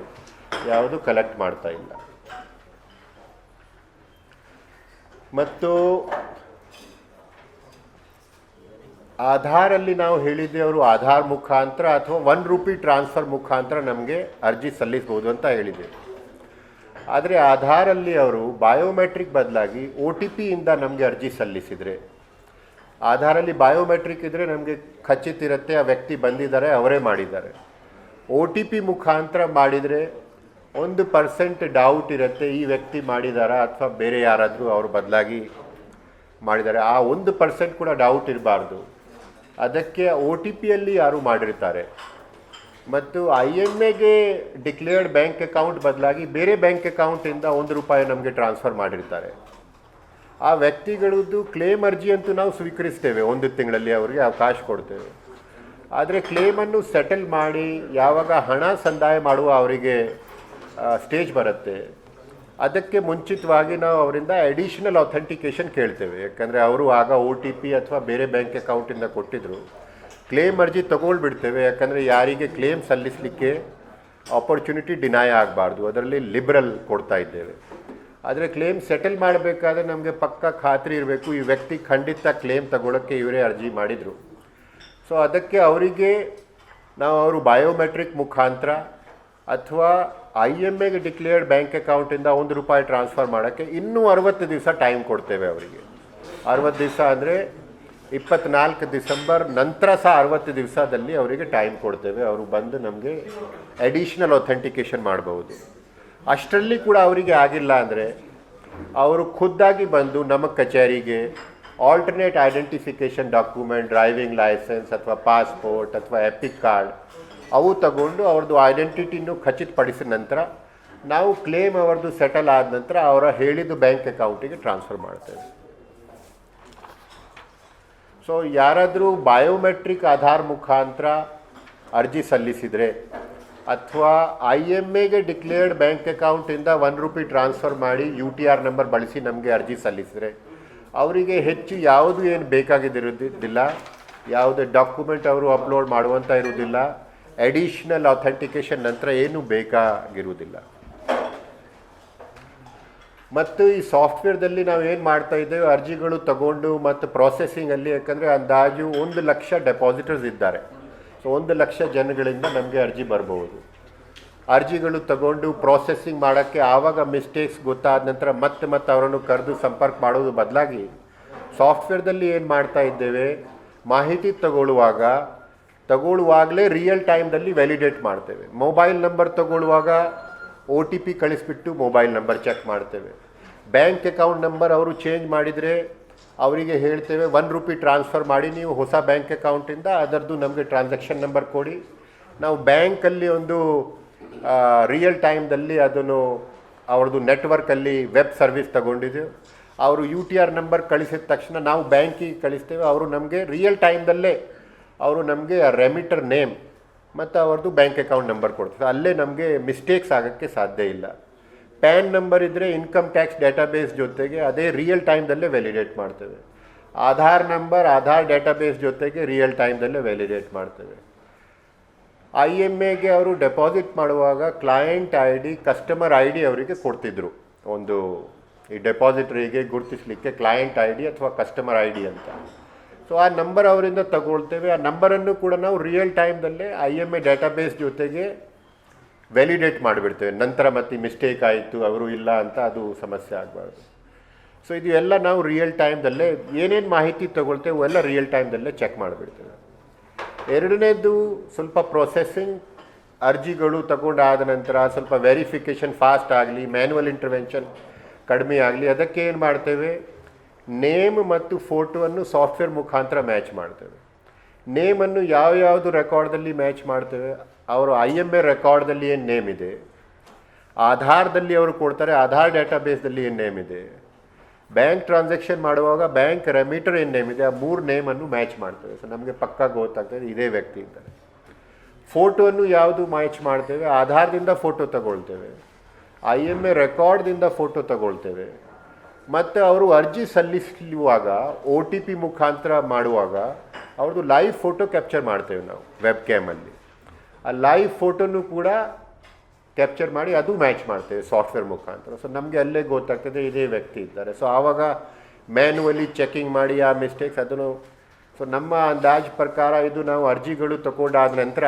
ಯಾವುದು ಕಲೆಕ್ಟ್ ಮಾಡ್ತಾ ಇಲ್ಲ. ಮತ್ತು ಆಧಾರಲ್ಲಿ ನಾವು ಹೇಳಿದ್ದೆ ಅವರು ಆಧಾರ್ ಮುಖಾಂತರ ಅಥವಾ ₹1 ಟ್ರಾನ್ಸ್ಫರ್ ಮುಖಾಂತರ ನಮಗೆ ಅರ್ಜಿ ಸಲ್ಲಿಸ್ಬೋದು ಅಂತ ಹೇಳಿದ್ದೇವೆ. ಆದರೆ ಆಧಾರಲ್ಲಿ ಅವರು ಬಯೋಮೆಟ್ರಿಕ್ ಬದಲಾಗಿ OTP ಇಂದ ನಮಗೆ ಅರ್ಜಿ ಸಲ್ಲಿಸಿದರೆ, ಆಧಾರಲ್ಲಿ ಬಯೋಮೆಟ್ರಿಕ್ ಇದ್ದರೆ ನಮಗೆ ಖಚಿತ ಇರುತ್ತೆ ಆ ವ್ಯಕ್ತಿ ಬಂದಿದ್ದಾರೆ, ಅವರೇ ಮಾಡಿದ್ದಾರೆ. OTP ಮುಖಾಂತರ ಮಾಡಿದರೆ 1% ಡೌಟ್ ಇರುತ್ತೆ, ಈ ವ್ಯಕ್ತಿ ಮಾಡಿದಾರಾ ಅಥವಾ ಬೇರೆ ಯಾರಾದರೂ ಅವರು ಬದಲಾಗಿ ಮಾಡಿದ್ದಾರೆ. ಆ 1% ಕೂಡ ಡೌಟ್ ಇರಬಾರ್ದು. ಅದಕ್ಕೆ OTPಯಲ್ಲಿ ಯಾರು ಮಾಡಿರ್ತಾರೆ ಮತ್ತು IMAಗೆ ಡಿಕ್ಲೇರ್ಡ್ ಬ್ಯಾಂಕ್ ಅಕೌಂಟ್ ಬದಲಾಗಿ ಬೇರೆ ಬ್ಯಾಂಕ್ ಅಕೌಂಟಿಂದ ₹1 ನಮಗೆ ಟ್ರಾನ್ಸ್ಫರ್ ಮಾಡಿರ್ತಾರೆ. ಆ ವ್ಯಕ್ತಿಗಳದ್ದು ಕ್ಲೇಮ್ ಅರ್ಜಿ ಅಂತೂ ನಾವು ಸ್ವೀಕರಿಸ್ತೇವೆ, 1 ತಿಂಗಳಲ್ಲಿ ಅವರಿಗೆ ಅವಕಾಶ ಕೊಡ್ತೇವೆ. ಆದರೆ ಕ್ಲೇಮನ್ನು ಸೆಟಲ್ ಮಾಡಿ ಯಾವಾಗ ಹಣ ಸಂದಾಯ ಮಾಡುವ ಅವರಿಗೆ ಸ್ಟೇಜ್ ಬರುತ್ತೆ, ಅದಕ್ಕೆ ಮುಂಚಿತವಾಗಿ ನಾವು ಅವರಿಂದ ಅಡಿಷನಲ್ ಅಥೆಂಟಿಕೇಷನ್ ಕೇಳ್ತೇವೆ. ಯಾಕಂದರೆ ಅವರು ಆಗ OTP ಅಥವಾ ಬೇರೆ ಬ್ಯಾಂಕ್ ಅಕೌಂಟಿಂದ ಕೊಟ್ಟಿದ್ದರು. ಕ್ಲೇಮ್ ಅರ್ಜಿ ತಗೊಳ್ಬಿಡ್ತೇವೆ, ಯಾಕಂದರೆ ಯಾರಿಗೆ ಕ್ಲೇಮ್ ಸಲ್ಲಿಸಲಿಕ್ಕೆ ಆಪರ್ಚುನಿಟಿ ಡಿನೈ ಆಗಬಾರ್ದು, ಅದರಲ್ಲಿ ಲಿಬ್ರಲ್ ಕೊಡ್ತಾ ಇದ್ದೇವೆ. ಆದರೆ ಕ್ಲೇಮ್ ಸೆಟಲ್ ಮಾಡಬೇಕಾದ್ರೆ ನಮಗೆ ಪಕ್ಕ ಖಾತ್ರಿ ಇರಬೇಕು, ಈ ವ್ಯಕ್ತಿ ಖಂಡಿತ ಕ್ಲೇಮ್ ತಗೊಳ್ಳೋಕ್ಕೆ ಇವರೇ ಅರ್ಜಿ ಮಾಡಿದರು. ಸೊ ಅದಕ್ಕೆ ಅವರಿಗೆ ನಾವು ಅವರು ಬಯೋಮೆಟ್ರಿಕ್ ಮುಖಾಂತರ ಅಥವಾ IMAಗೆ ಡಿಕ್ಲೇರ್ಡ್ ಬ್ಯಾಂಕ್ ಅಕೌಂಟಿಂದ ₹1 ಟ್ರಾನ್ಸ್ಫರ್ ಮಾಡೋಕ್ಕೆ ಇನ್ನೂ 60 ದಿವಸ ಟೈಮ್ ಕೊಡ್ತೇವೆ ಅವರಿಗೆ. 60 ದಿವಸ ಅಂದರೆ 24 ಡಿಸೆಂಬರ್ ನಂತರ ಸಹ 60 ದಿವಸದಲ್ಲಿ ಅವರಿಗೆ ಟೈಮ್ ಕೊಡ್ತೇವೆ. ಅವರು ಬಂದು ನಮಗೆ ಅಡಿಷನಲ್ ಅಥೆಂಟಿಕೇಷನ್ ಮಾಡಬಹುದು. ಅಷ್ಟರಲ್ಲಿ ಕೂಡ ಅವರಿಗೆ ಆಗಿಲ್ಲ ಅಂದರೆ ಅವರು ಖುದ್ದಾಗಿ ಬಂದು ನಮ್ಮ ಕಚೇರಿಗೆ alternate identification document, driving licence ಅಥವಾ ಪಾಸ್ಪೋರ್ಟ್ ಅಥವಾ ಎಪಿಕ್ ಕಾರ್ಡ್ ಅವು ತಗೊಂಡು ಅವ್ರದ್ದು ಐಡೆಂಟಿಟಿನೂ ಖಚಿತಪಡಿಸಿದ ನಂತರ ನಾವು ಕ್ಲೇಮ್ ಅವ್ರದ್ದು ಸೆಟಲ್ ಆದ ನಂತರ ಅವರ ಹೇಳಿದ್ದು ಬ್ಯಾಂಕ್ ಅಕೌಂಟಿಗೆ ಟ್ರಾನ್ಸ್ಫರ್ ಮಾಡ್ತೇವೆ. ಸೊ ಯಾರಾದರೂ ಬಯೋಮೆಟ್ರಿಕ್ ಆಧಾರ್ ಮುಖಾಂತರ ಅರ್ಜಿ ಸಲ್ಲಿಸಿದರೆ ಅಥವಾ IMAಗೆ ಡಿಕ್ಲೇರ್ಡ್ ಬ್ಯಾಂಕ್ ಅಕೌಂಟಿಂದ ₹1 ಟ್ರಾನ್ಸ್ಫರ್ ಮಾಡಿ UTR ನಂಬರ್ ಬಳಸಿ ನಮಗೆ ಅರ್ಜಿ ಸಲ್ಲಿಸಿದರೆ ಅವರಿಗೆ ಹೆಚ್ಚು ಯಾವುದು ಏನು ಬೇಕಾಗಿದ್ದಿರೋದಿಲ್ಲ, ಯಾವುದೇ ಡಾಕ್ಯುಮೆಂಟ್ ಅವರು ಅಪ್ಲೋಡ್ ಮಾಡುವಂಥ ಇರುವುದಿಲ್ಲ, ಅಡಿಷ್ನಲ್ ಅಥೆಂಟಿಕೇಷನ್ ನಂತರ ಏನು ಬೇಕಾಗಿರುವುದಿಲ್ಲ. ಮತ್ತು ಈ ಸಾಫ್ಟ್ವೇರ್ದಲ್ಲಿ ನಾವು ಏನು ಮಾಡ್ತಾ ಇದ್ದೇವೆ, ಅರ್ಜಿಗಳು ತಗೊಂಡು ಮತ್ತು ಪ್ರಾಸೆಸಿಂಗಲ್ಲಿ, ಯಾಕಂದರೆ ಅಂದಾಜು 1 ಲಕ್ಷ ಡೆಪಾಸಿಟರ್ಸ್ ಇದ್ದಾರೆ. ಸೊ 1 ಲಕ್ಷ ಜನಗಳಿಂದ ನಮಗೆ ಅರ್ಜಿ ಬರ್ಬೋದು. ಅರ್ಜಿಗಳು ತಗೊಂಡು ಪ್ರಾಸೆಸಿಂಗ್ ಮಾಡೋಕ್ಕೆ ಆವಾಗ ಮಿಸ್ಟೇಕ್ಸ್ ಗೊತ್ತಾದ ನಂತರ ಮತ್ತೆ ಅವರನ್ನು ಕರೆದು ಸಂಪರ್ಕ ಮಾಡೋದು ಬದಲಾಗಿ ಸಾಫ್ಟ್ವೇರ್ದಲ್ಲಿ ಏನು ಮಾಡ್ತಾ ಇದ್ದೇವೆ, ಮಾಹಿತಿ ತಗೊಳ್ಳುವಾಗಲೇ ರಿಯಲ್ ಟೈಮ್ದಲ್ಲಿ ವ್ಯಾಲಿಡೇಟ್ ಮಾಡ್ತೇವೆ. ಮೊಬೈಲ್ ನಂಬರ್ ತಗೊಳ್ಳುವಾಗ OTP ಕಳಿಸ್ಬಿಟ್ಟು ಮೊಬೈಲ್ ನಂಬರ್ ಚೆಕ್ ಮಾಡ್ತೇವೆ. ಬ್ಯಾಂಕ್ ಅಕೌಂಟ್ ನಂಬರ್ ಅವರು ಚೇಂಜ್ ಮಾಡಿದರೆ ಅವರಿಗೆ ಹೇಳ್ತೇವೆ ₹1 ಟ್ರಾನ್ಸ್ಫರ್ ಮಾಡಿ ನೀವು ಹೊಸ ಬ್ಯಾಂಕ್ ಅಕೌಂಟಿಂದ ಅದರದ್ದು ನಮಗೆ ಟ್ರಾನ್ಸಾಕ್ಷನ್ ನಂಬರ್ ಕೊಡಿ. ನಾವು ಬ್ಯಾಂಕಲ್ಲಿ ಒಂದು ರಿಯಲ್ ಟೈಮ್ದಲ್ಲಿ ಅದನ್ನು ಅವ್ರದ್ದು ನೆಟ್ವರ್ಕಲ್ಲಿ ವೆಬ್ ಸರ್ವಿಸ್ ತಗೊಂಡಿದ್ದೆವು. ಅವರು UTR ನಂಬರ್ ಕಳಿಸಿದ ತಕ್ಷಣ ನಾವು ಬ್ಯಾಂಕಿಗೆ ಕಳಿಸ್ತೇವೆ. ಅವರು ನಮಗೆ ರಿಯಲ್ ಟೈಮ್ದಲ್ಲೇ ಅವರು ನಮಗೆ ರೆಮಿಟರ್ ನೇಮ್ ಮತ್ತು ಅವ್ರದ್ದು ಬ್ಯಾಂಕ್ ಅಕೌಂಟ್ ನಂಬರ್ ಕೊಡ್ತಾರೆ. ಅಲ್ಲೇ ನಮಗೆ ಮಿಸ್ಟೇಕ್ಸ್ ಆಗೋಕ್ಕೆ ಸಾಧ್ಯ ಇಲ್ಲ. ಪ್ಯಾನ್ ನಂಬರ್ ಇದ್ದರೆ ಇನ್ಕಮ್ ಟ್ಯಾಕ್ಸ್ ಡೇಟಾಬೇಸ್ ಜೊತೆಗೆ ಅದೇ ರಿಯಲ್ ಟೈಮ್ದಲ್ಲೇ ವ್ಯಾಲಿಡೇಟ್ ಮಾಡ್ತೇವೆ. ಆಧಾರ್ ನಂಬರ್ ಆಧಾರ್ ಡೇಟಾಬೇಸ್ ಜೊತೆಗೆ ರಿಯಲ್ ಟೈಮ್ದಲ್ಲೇ ವ್ಯಾಲಿಡೇಟ್ ಮಾಡ್ತೇವೆ. IMAಗೆ ಅವರು ಡೆಪಾಸಿಟ್ ಮಾಡುವಾಗ ಕ್ಲೈಂಟ್ ID, ಕಸ್ಟಮರ್ ID ಅವರಿಗೆ ಕೊಡ್ತಿದ್ರು. ಒಂದು ಈ ಡೆಪಾಸಿಟ್ರಿಗೆ ಗುರುತಿಸಲಿಕ್ಕೆ ಕ್ಲೈಂಟ್ ID ಅಥವಾ ಕಸ್ಟಮರ್ ID ಅಂತ. ಸೊ ಆ ನಂಬರ್ ಅವರಿಂದ ತಗೊಳ್ತೇವೆ. ಆ ನಂಬರನ್ನು ಕೂಡ ನಾವು ರಿಯಲ್ ಟೈಮ್ದಲ್ಲೇ IMA ಡೇಟಾಬೇಸ್ ಜೊತೆಗೆ ವ್ಯಾಲಿಡೇಟ್ ಮಾಡಿಬಿಡ್ತೇವೆ. ನಂತರ ಮತ್ತೆ ಮಿಸ್ಟೇಕ್ ಆಯಿತು ಅವರು ಇಲ್ಲ ಅಂತ ಅದು ಸಮಸ್ಯೆ ಆಗಬಾರ್ದು. ಸೊ ಇದು ಎಲ್ಲ ನಾವು ರಿಯಲ್ ಟೈಮ್ದಲ್ಲೇ ಏನೇನು ಮಾಹಿತಿ ತಗೊಳ್ತೇವೆ ಅವೆಲ್ಲ ರಿಯಲ್ ಟೈಮ್ದಲ್ಲೇ ಚೆಕ್ ಮಾಡಿಬಿಡ್ತೇವೆ. ಎರಡನೇದು ಸ್ವಲ್ಪ ಪ್ರೊಸೆಸಿಂಗ್. ಅರ್ಜಿಗಳು ತಗೊಂಡಾದ ನಂತರ ಸ್ವಲ್ಪ ವೆರಿಫಿಕೇಷನ್ ಫಾಸ್ಟ್ ಆಗಲಿ, ಮ್ಯಾನ್ಯುವಲ್ ಇಂಟರ್ವೆನ್ಷನ್ ಕಡಿಮೆ ಆಗಲಿ, ಅದಕ್ಕೆ ಏನು ಮಾಡ್ತೇವೆ, ನೇಮ್ ಮತ್ತು ಫೋಟೋವನ್ನು ಸಾಫ್ಟ್ವೇರ್ ಮುಖಾಂತರ ಮ್ಯಾಚ್ ಮಾಡ್ತೇವೆ. ನೇಮನ್ನು ಯಾವ್ಯಾವುದು ರೆಕಾರ್ಡ್ದಲ್ಲಿ ಮ್ಯಾಚ್ ಮಾಡ್ತೇವೆ, ಅವರು IMA ರೆಕಾರ್ಡ್ದಲ್ಲಿ ಏನು ನೇಮ್ ಇದೆ, ಆಧಾರದಲ್ಲಿ ಅವರು ಕೊಡ್ತಾರೆ ಆಧಾರ್ ಡೇಟಾಬೇಸ್ದಲ್ಲಿ ಏನು ನೇಮ್ ಇದೆ, ಬ್ಯಾಂಕ್ ಟ್ರಾನ್ಸಾಕ್ಷನ್ ಮಾಡುವಾಗ ಬ್ಯಾಂಕ್ ರೆಮಿಟರ್ ಏನು ನೇಮ್ ಇದೆ, ಆ 3 ನೇಮನ್ನು ಮ್ಯಾಚ್ ಮಾಡ್ತೇವೆ. ಸೊ ನಮಗೆ ಪಕ್ಕಾ ಗೊತ್ತಾಗ್ತದೆ ಇದೇ ವ್ಯಕ್ತಿ ಅಂತಾರೆ. ಫೋಟೋವನ್ನು ಯಾವುದು ಮ್ಯಾಚ್ ಮಾಡ್ತೇವೆ, ಆಧಾರದಿಂದ ಫೋಟೋ ತಗೊಳ್ತೇವೆ, IMA ರೆಕಾರ್ಡ್ದಿಂದ ಫೋಟೋ ತಗೊಳ್ತೇವೆ. ಮತ್ತು ಅವರು ಅರ್ಜಿ ಸಲ್ಲಿಸುವಾಗ OTP ಮುಖಾಂತರ ಮಾಡುವಾಗ ಅವ್ರದ್ದು ಲೈವ್ ಫೋಟೋ ಕ್ಯಾಪ್ಚರ್ ಮಾಡ್ತೇವೆ ನಾವು ವೆಬ್ ಕ್ಯಾಮಲ್ಲಿ. ಆ ಲೈವ್ ಫೋಟೋನು ಕೂಡ ಕ್ಯಾಪ್ಚರ್ ಮಾಡಿ ಅದು ಮ್ಯಾಚ್ ಮಾಡ್ತೇವೆ ಸಾಫ್ಟ್ವೇರ್ ಮುಖಾಂತರ. ಸೊ ನಮಗೆ ಅಲ್ಲೇ ಗೊತ್ತಾಗ್ತದೆ ಇದೇ ವ್ಯಕ್ತಿ ಇದ್ದಾರೆ. ಸೊ ಆವಾಗ ಮ್ಯಾನ್ಯುವಲಿ ಚೆಕಿಂಗ್ ಮಾಡಿ ಆ ಮಿಸ್ಟೇಕ್ಸ್ ಅದನ್ನು. ಸೊ ನಮ್ಮ ಅಂದಾಜು ಪ್ರಕಾರ ಇದು ನಾವು ಅರ್ಜಿಗಳು ತಗೊಂಡಾದ ನಂತರ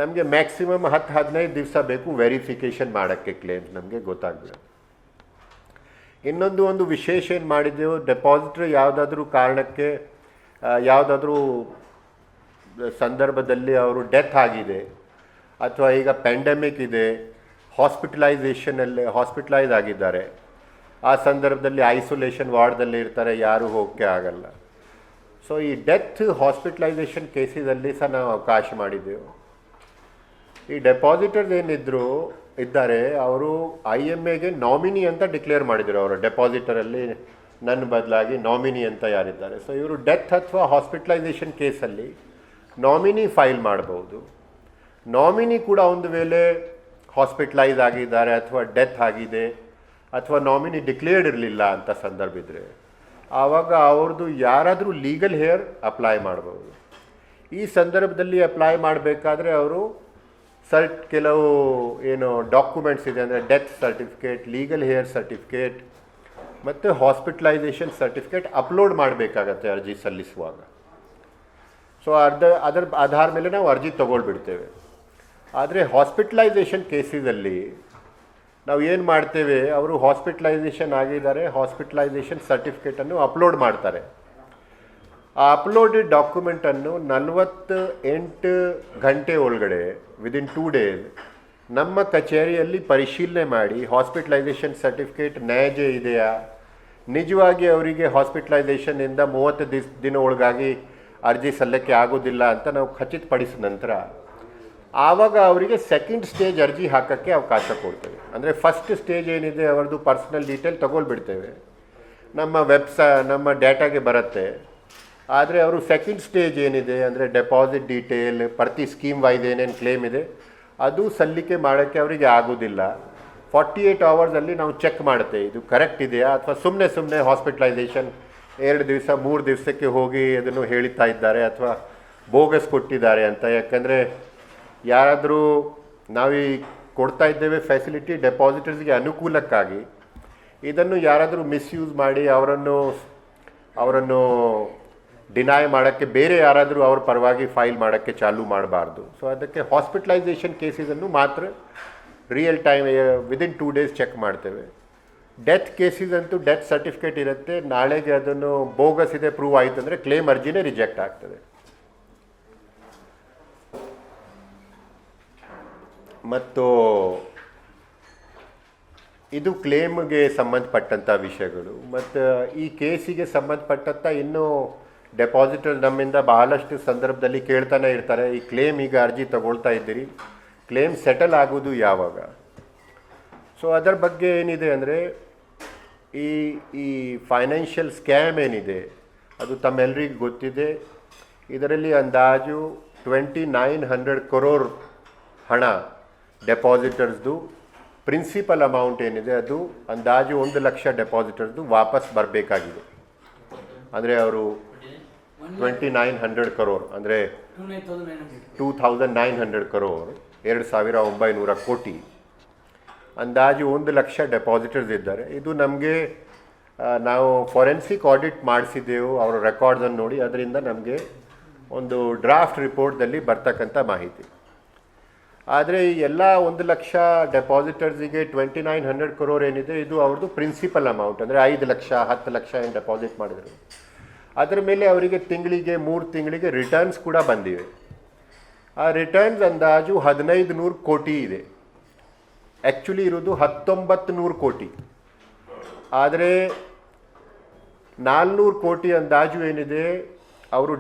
ನಮಗೆ ಮ್ಯಾಕ್ಸಿಮಮ್ 10-15 ದಿವಸ ಬೇಕು ವೆರಿಫಿಕೇಷನ್ ಮಾಡೋಕ್ಕೆ ಕ್ಲೇಮ್ಸ್ ನಮಗೆ ಗೊತ್ತಾಗ್ಬಿಡುತ್ತೆ. ಒಂದು ವಿಶೇಷ ಏನು ಮಾಡಿದ್ದೆವು, ಡೆಪಾಸಿಟ್ರಿ ಯಾವುದಾದ್ರೂ ಕಾರಣಕ್ಕೆ ಯಾವುದಾದ್ರೂ ಸಂದರ್ಭದಲ್ಲಿ ಅವರು ಡೆತ್ ಆಗಿದೆ ಅಥವಾ ಈಗ ಪ್ಯಾಂಡಮಿಕ್ ಇದೆ, ಹಾಸ್ಪಿಟಲೈಸ್ ಆಗಿದ್ದಾರೆ, ಆ ಸಂದರ್ಭದಲ್ಲಿ ಐಸೋಲೇಷನ್ ವಾರ್ಡ್ದಲ್ಲಿ ಇರ್ತಾರೆ, ಯಾರೂ ಹೋಗೋಕ್ಕೆ ಆಗಲ್ಲ. ಸೊ ಈ ಡೆತ್ ಹಾಸ್ಪಿಟಲೈಸೇಷನ್ ಕೇಸಿನಲ್ಲಿ ಸಹ ನಾವು ಅವಕಾಶ ಮಾಡಿದ್ದೆವು. ಈ ಡೆಪಾಸಿಟರ್ಸ್ ಇದ್ದಾರೆ ಅವರು IMAಗೆ ನಾಮಿನಿ ಅಂತ ಡಿಕ್ಲೇರ್ ಮಾಡಿದರು. ಅವರ ಡೆಪಾಸಿಟರಲ್ಲಿ ನನ್ನ ಬದಲಾಗಿ ನಾಮಿನಿ ಅಂತ ಯಾರಿದ್ದಾರೆ. ಸೊ ಇವರು ಡೆತ್ ಅಥವಾ ಹಾಸ್ಪಿಟಲೈಸೇಷನ್ ಕೇಸಲ್ಲಿ ನಾಮಿನಿ ಫೈಲ್ ಮಾಡ್ಬೋದು. ನಾಮಿನಿ ಕೂಡ ಒಂದು ವೇಳೆ ಹಾಸ್ಪಿಟಲೈಸ್ ಆಗಿದ್ದಾರೆ ಅಥವಾ ಡೆತ್ ಆಗಿದೆ ಅಥವಾ ನಾಮಿನಿ ಡಿಕ್ಲೇರ್ಡ್ ಇರಲಿಲ್ಲ ಅಂತ ಸಂದರ್ಭ ಇದ್ದರೆ ಆವಾಗ ಅವ್ರದ್ದು ಯಾರಾದರೂ ಲೀಗಲ್ ಹೇರ್ ಅಪ್ಲೈ ಮಾಡ್ಬೋದು. ಈ ಸಂದರ್ಭದಲ್ಲಿ ಅಪ್ಲೈ ಮಾಡಬೇಕಾದ್ರೆ ಅವರು ಕೆಲವು ಏನು ಡಾಕ್ಯುಮೆಂಟ್ಸ್ ಇದೆ ಅಂದರೆ death certificate, legal hair certificate ಮತ್ತು ಹಾಸ್ಪಿಟಲೈಸೇಷನ್ ಸರ್ಟಿಫಿಕೇಟ್ ಅಪ್ಲೋಡ್ ಮಾಡಬೇಕಾಗತ್ತೆ ಅರ್ಜಿ ಸಲ್ಲಿಸುವಾಗ. ಸೊ ಅದರ ಆಧಾರ ಮೇಲೆ ನಾವು ಅರ್ಜಿ ತೊಗೊಳ್ಬಿಡ್ತೇವೆ. ಆದರೆ ಹಾಸ್ಪಿಟಲೈಸೇಷನ್ ಕೇಸಿನಲ್ಲಿ ನಾವು ಏನು ಮಾಡ್ತೇವೆ, ಅವರು ಹಾಸ್ಪಿಟಲೈಸೇಷನ್ ಆಗಿದ್ದಾರೆ, ಹಾಸ್ಪಿಟಲೈಸೇಷನ್ ಸರ್ಟಿಫಿಕೇಟನ್ನು ಅಪ್ಲೋಡ್ ಮಾಡ್ತಾರೆ. ಆ ಅಪ್ಲೋಡೆಡ್ ಡಾಕ್ಯುಮೆಂಟನ್ನು 48 ಗಂಟೆ ಒಳಗಡೆ ವಿದಿನ್ 2 ಡೇಸ್ ನಮ್ಮ ಕಚೇರಿಯಲ್ಲಿ ಪರಿಶೀಲನೆ ಮಾಡಿ ಹಾಸ್ಪಿಟಲೈಸೇಷನ್ ಸರ್ಟಿಫಿಕೇಟ್ ನೈಜ ಇದೆಯಾ, ನಿಜವಾಗಿ ಅವರಿಗೆ ಹಾಸ್ಪಿಟಲೈಸೇಷನಿಂದ 30 ದಿನ ಒಳಗಾಗಿ ಅರ್ಜಿ ಸಲ್ಲಕ್ಕೆ ಆಗೋದಿಲ್ಲ ಅಂತ ನಾವು ಖಚಿತಪಡಿಸಿದ ನಂತರ ಆವಾಗ ಅವರಿಗೆ ಸೆಕೆಂಡ್ ಸ್ಟೇಜ್ ಅರ್ಜಿ ಹಾಕೋಕ್ಕೆ ಅವಕಾಶ ಕೊಡ್ತೇವೆ. ಅಂದರೆ ಫಸ್ಟ್ ಸ್ಟೇಜ್ ಏನಿದೆ ಅವರದ್ದು ಪರ್ಸ್ನಲ್ ಡೀಟೇಲ್ ತೊಗೊಳ್ಬಿಡ್ತೇವೆ, ನಮ್ಮ ಡೇಟಾಗೆ ಬರುತ್ತೆ. ಆದರೆ ಅವರು ಸೆಕೆಂಡ್ ಸ್ಟೇಜ್ ಏನಿದೆ ಅಂದರೆ ಡೆಪಾಸಿಟ್ ಡೀಟೇಲ್ ಪ್ರತಿ ಸ್ಕೀಮ್ ವೈಸ್ ಏನೇನು ಕ್ಲೇಮ್ ಇದೆ ಅದು ಸಲ್ಲಿಕೆ ಮಾಡೋಕ್ಕೆ ಅವರಿಗೆ ಆಗೋದಿಲ್ಲ. 48 ಅವರ್ಸಲ್ಲಿ ನಾವು ಚೆಕ್ ಮಾಡುತ್ತೇವೆ ಇದು ಕರೆಕ್ಟ್ ಇದೆಯಾ ಅಥವಾ ಸುಮ್ಮನೆ ಹಾಸ್ಪಿಟಲೈಸೇಷನ್ 2 ದಿವಸ 3 ದಿವಸಕ್ಕೆ ಹೋಗಿ ಅದನ್ನು ಹೇಳ್ತಾ ಇದ್ದಾರೆ ಅಥವಾ ಬೋಗಸ್ ಕೊಟ್ಟಿದ್ದಾರೆ ಅಂತ. ಯಾಕಂದರೆ ಯಾರಾದರೂ ನಾವೀ ಕೊಡ್ತಾ ಇದ್ದೇವೆ ಫೆಸಿಲಿಟಿ ಡೆಪಾಸಿಟರ್ಸ್ಗೆ ಅನುಕೂಲಕ್ಕಾಗಿ, ಇದನ್ನು ಯಾರಾದರೂ ಮಿಸ್ಯೂಸ್ ಮಾಡಿ ಅವರನ್ನು ಡಿನೈ ಮಾಡೋಕ್ಕೆ ಬೇರೆ ಯಾರಾದರೂ ಅವ್ರ ಪರವಾಗಿ ಫೈಲ್ ಮಾಡೋಕ್ಕೆ ಚಾಲೂ ಮಾಡಬಾರ್ದು. ಸೊ ಅದಕ್ಕೆ ಹಾಸ್ಪಿಟಲೈಸೇಷನ್ ಕೇಸಿಸನ್ನು ಮಾತ್ರ real time within 2 days check ಮಾಡ್ತೇವೆ. ಡೆತ್ ಕೇಸಿಸ್ ಅಂತೂ ಡೆತ್ ಸರ್ಟಿಫಿಕೇಟ್ ಇರುತ್ತೆ, ನಾಳೆಗೆ ಅದನ್ನು ಬೋಗಸ್ ಇದೆ ಪ್ರೂವ್ ಆಯಿತು ಅಂದರೆ ಕ್ಲೇಮ್ ಅರ್ಜಿನೇ ರಿಜೆಕ್ಟ್ ಆಗ್ತದೆ. ಮತ್ತು ಇದು ಕ್ಲೇಮ್ಗೆ ಸಂಬಂಧಪಟ್ಟಂಥ ವಿಷಯಗಳು. ಮತ್ತು ಈ ಕೇಸಿಗೆ ಸಂಬಂಧಪಟ್ಟಂಥ ಇನ್ನೂ ಡೆಪಾಸಿಟರ್ ನಮ್ಮಿಂದ ಬಹಳಷ್ಟು ಸಂದರ್ಭದಲ್ಲಿ ಕೇಳ್ತಾನೆ ಇರ್ತಾರೆ, ಈ ಕ್ಲೇಮ್ ಈಗ ಅರ್ಜಿ ತಗೊಳ್ತಾ ಇದ್ದೀರಿ, ಕ್ಲೇಮ್ ಸೆಟಲ್ ಆಗೋದು ಯಾವಾಗ? ಸೊ ಅದರ ಬಗ್ಗೆ ಏನಿದೆ ಅಂದರೆ ಈ ಫೈನಾನ್ಷಿಯಲ್ ಸ್ಕ್ಯಾಮ್ ಏನಿದೆ ಅದು ತಮ್ಮೆಲ್ಲರಿಗೂ ಗೊತ್ತಿದೆ. ಇದರಲ್ಲಿ ಅಂದಾಜು 2900 crore ಹಣ ಡೆಪಾಸಿಟರ್ಸ್ದು ಪ್ರಿನ್ಸಿಪಲ್ ಅಮೌಂಟ್ ಏನಿದೆ ಅದು ಅಂದಾಜು 1 ಲಕ್ಷ ಡೆಪಾಸಿಟರ್ಸ್ದು ವಾಪಸ್ ಬರಬೇಕಾಗಿದೆ. ಅಂದರೆ ಅವರು 2900 crore ಅಂದರೆ 2900 crore 2900 ಕೋಟಿ ಅಂದಾಜು 1 ಲಕ್ಷ ಡೆಪಾಸಿಟರ್ಸ್ ಇದ್ದಾರೆ. ಇದು ನಮಗೆ ನಾವು ಫಾರೆನ್ಸಿಕ್ ಆಡಿಟ್ ಮಾಡಿಸಿದ್ದೆವು ಅವರ ರೆಕಾರ್ಡ್ಸನ್ನು ನೋಡಿ, ಅದರಿಂದ ನಮಗೆ ಒಂದು ಡ್ರಾಫ್ಟ್ ರಿಪೋರ್ಟ್ದಲ್ಲಿ ಬರ್ತಕ್ಕಂಥ ಮಾಹಿತಿ. ಆದರೆ ಈ ಎಲ್ಲ 1 ಲಕ್ಷ ಡೆಪಾಸಿಟರ್ಸಿಗೆ 2900 crore ಏನಿದೆ ಇದು ಅವ್ರದ್ದು ಪ್ರಿನ್ಸಿಪಲ್ ಅಮೌಂಟ್. ಅಂದರೆ 5 ಲಕ್ಷ 10 ಲಕ್ಷ ಏನು ಡೆಪಾಸಿಟ್ ಮಾಡಿದರು, ಅದರ ಮೇಲೆ ಅವರಿಗೆ ತಿಂಗಳಿಗೆ 3 ತಿಂಗಳಿಗೆ ರಿಟರ್ನ್ಸ್ ಕೂಡ ಬಂದಿವೆ. ಆ ರಿಟರ್ನ್ಸ್ ಅಂದಾಜು 1500 ಕೋಟಿ ಇದೆ. ಆ್ಯಕ್ಚುಲಿ ಇರೋದು 1900 ಕೋಟಿ. ಆದರೆ 400 ಕೋಟಿ ಅಂದಾಜು ಏನಿದೆ ಅವರು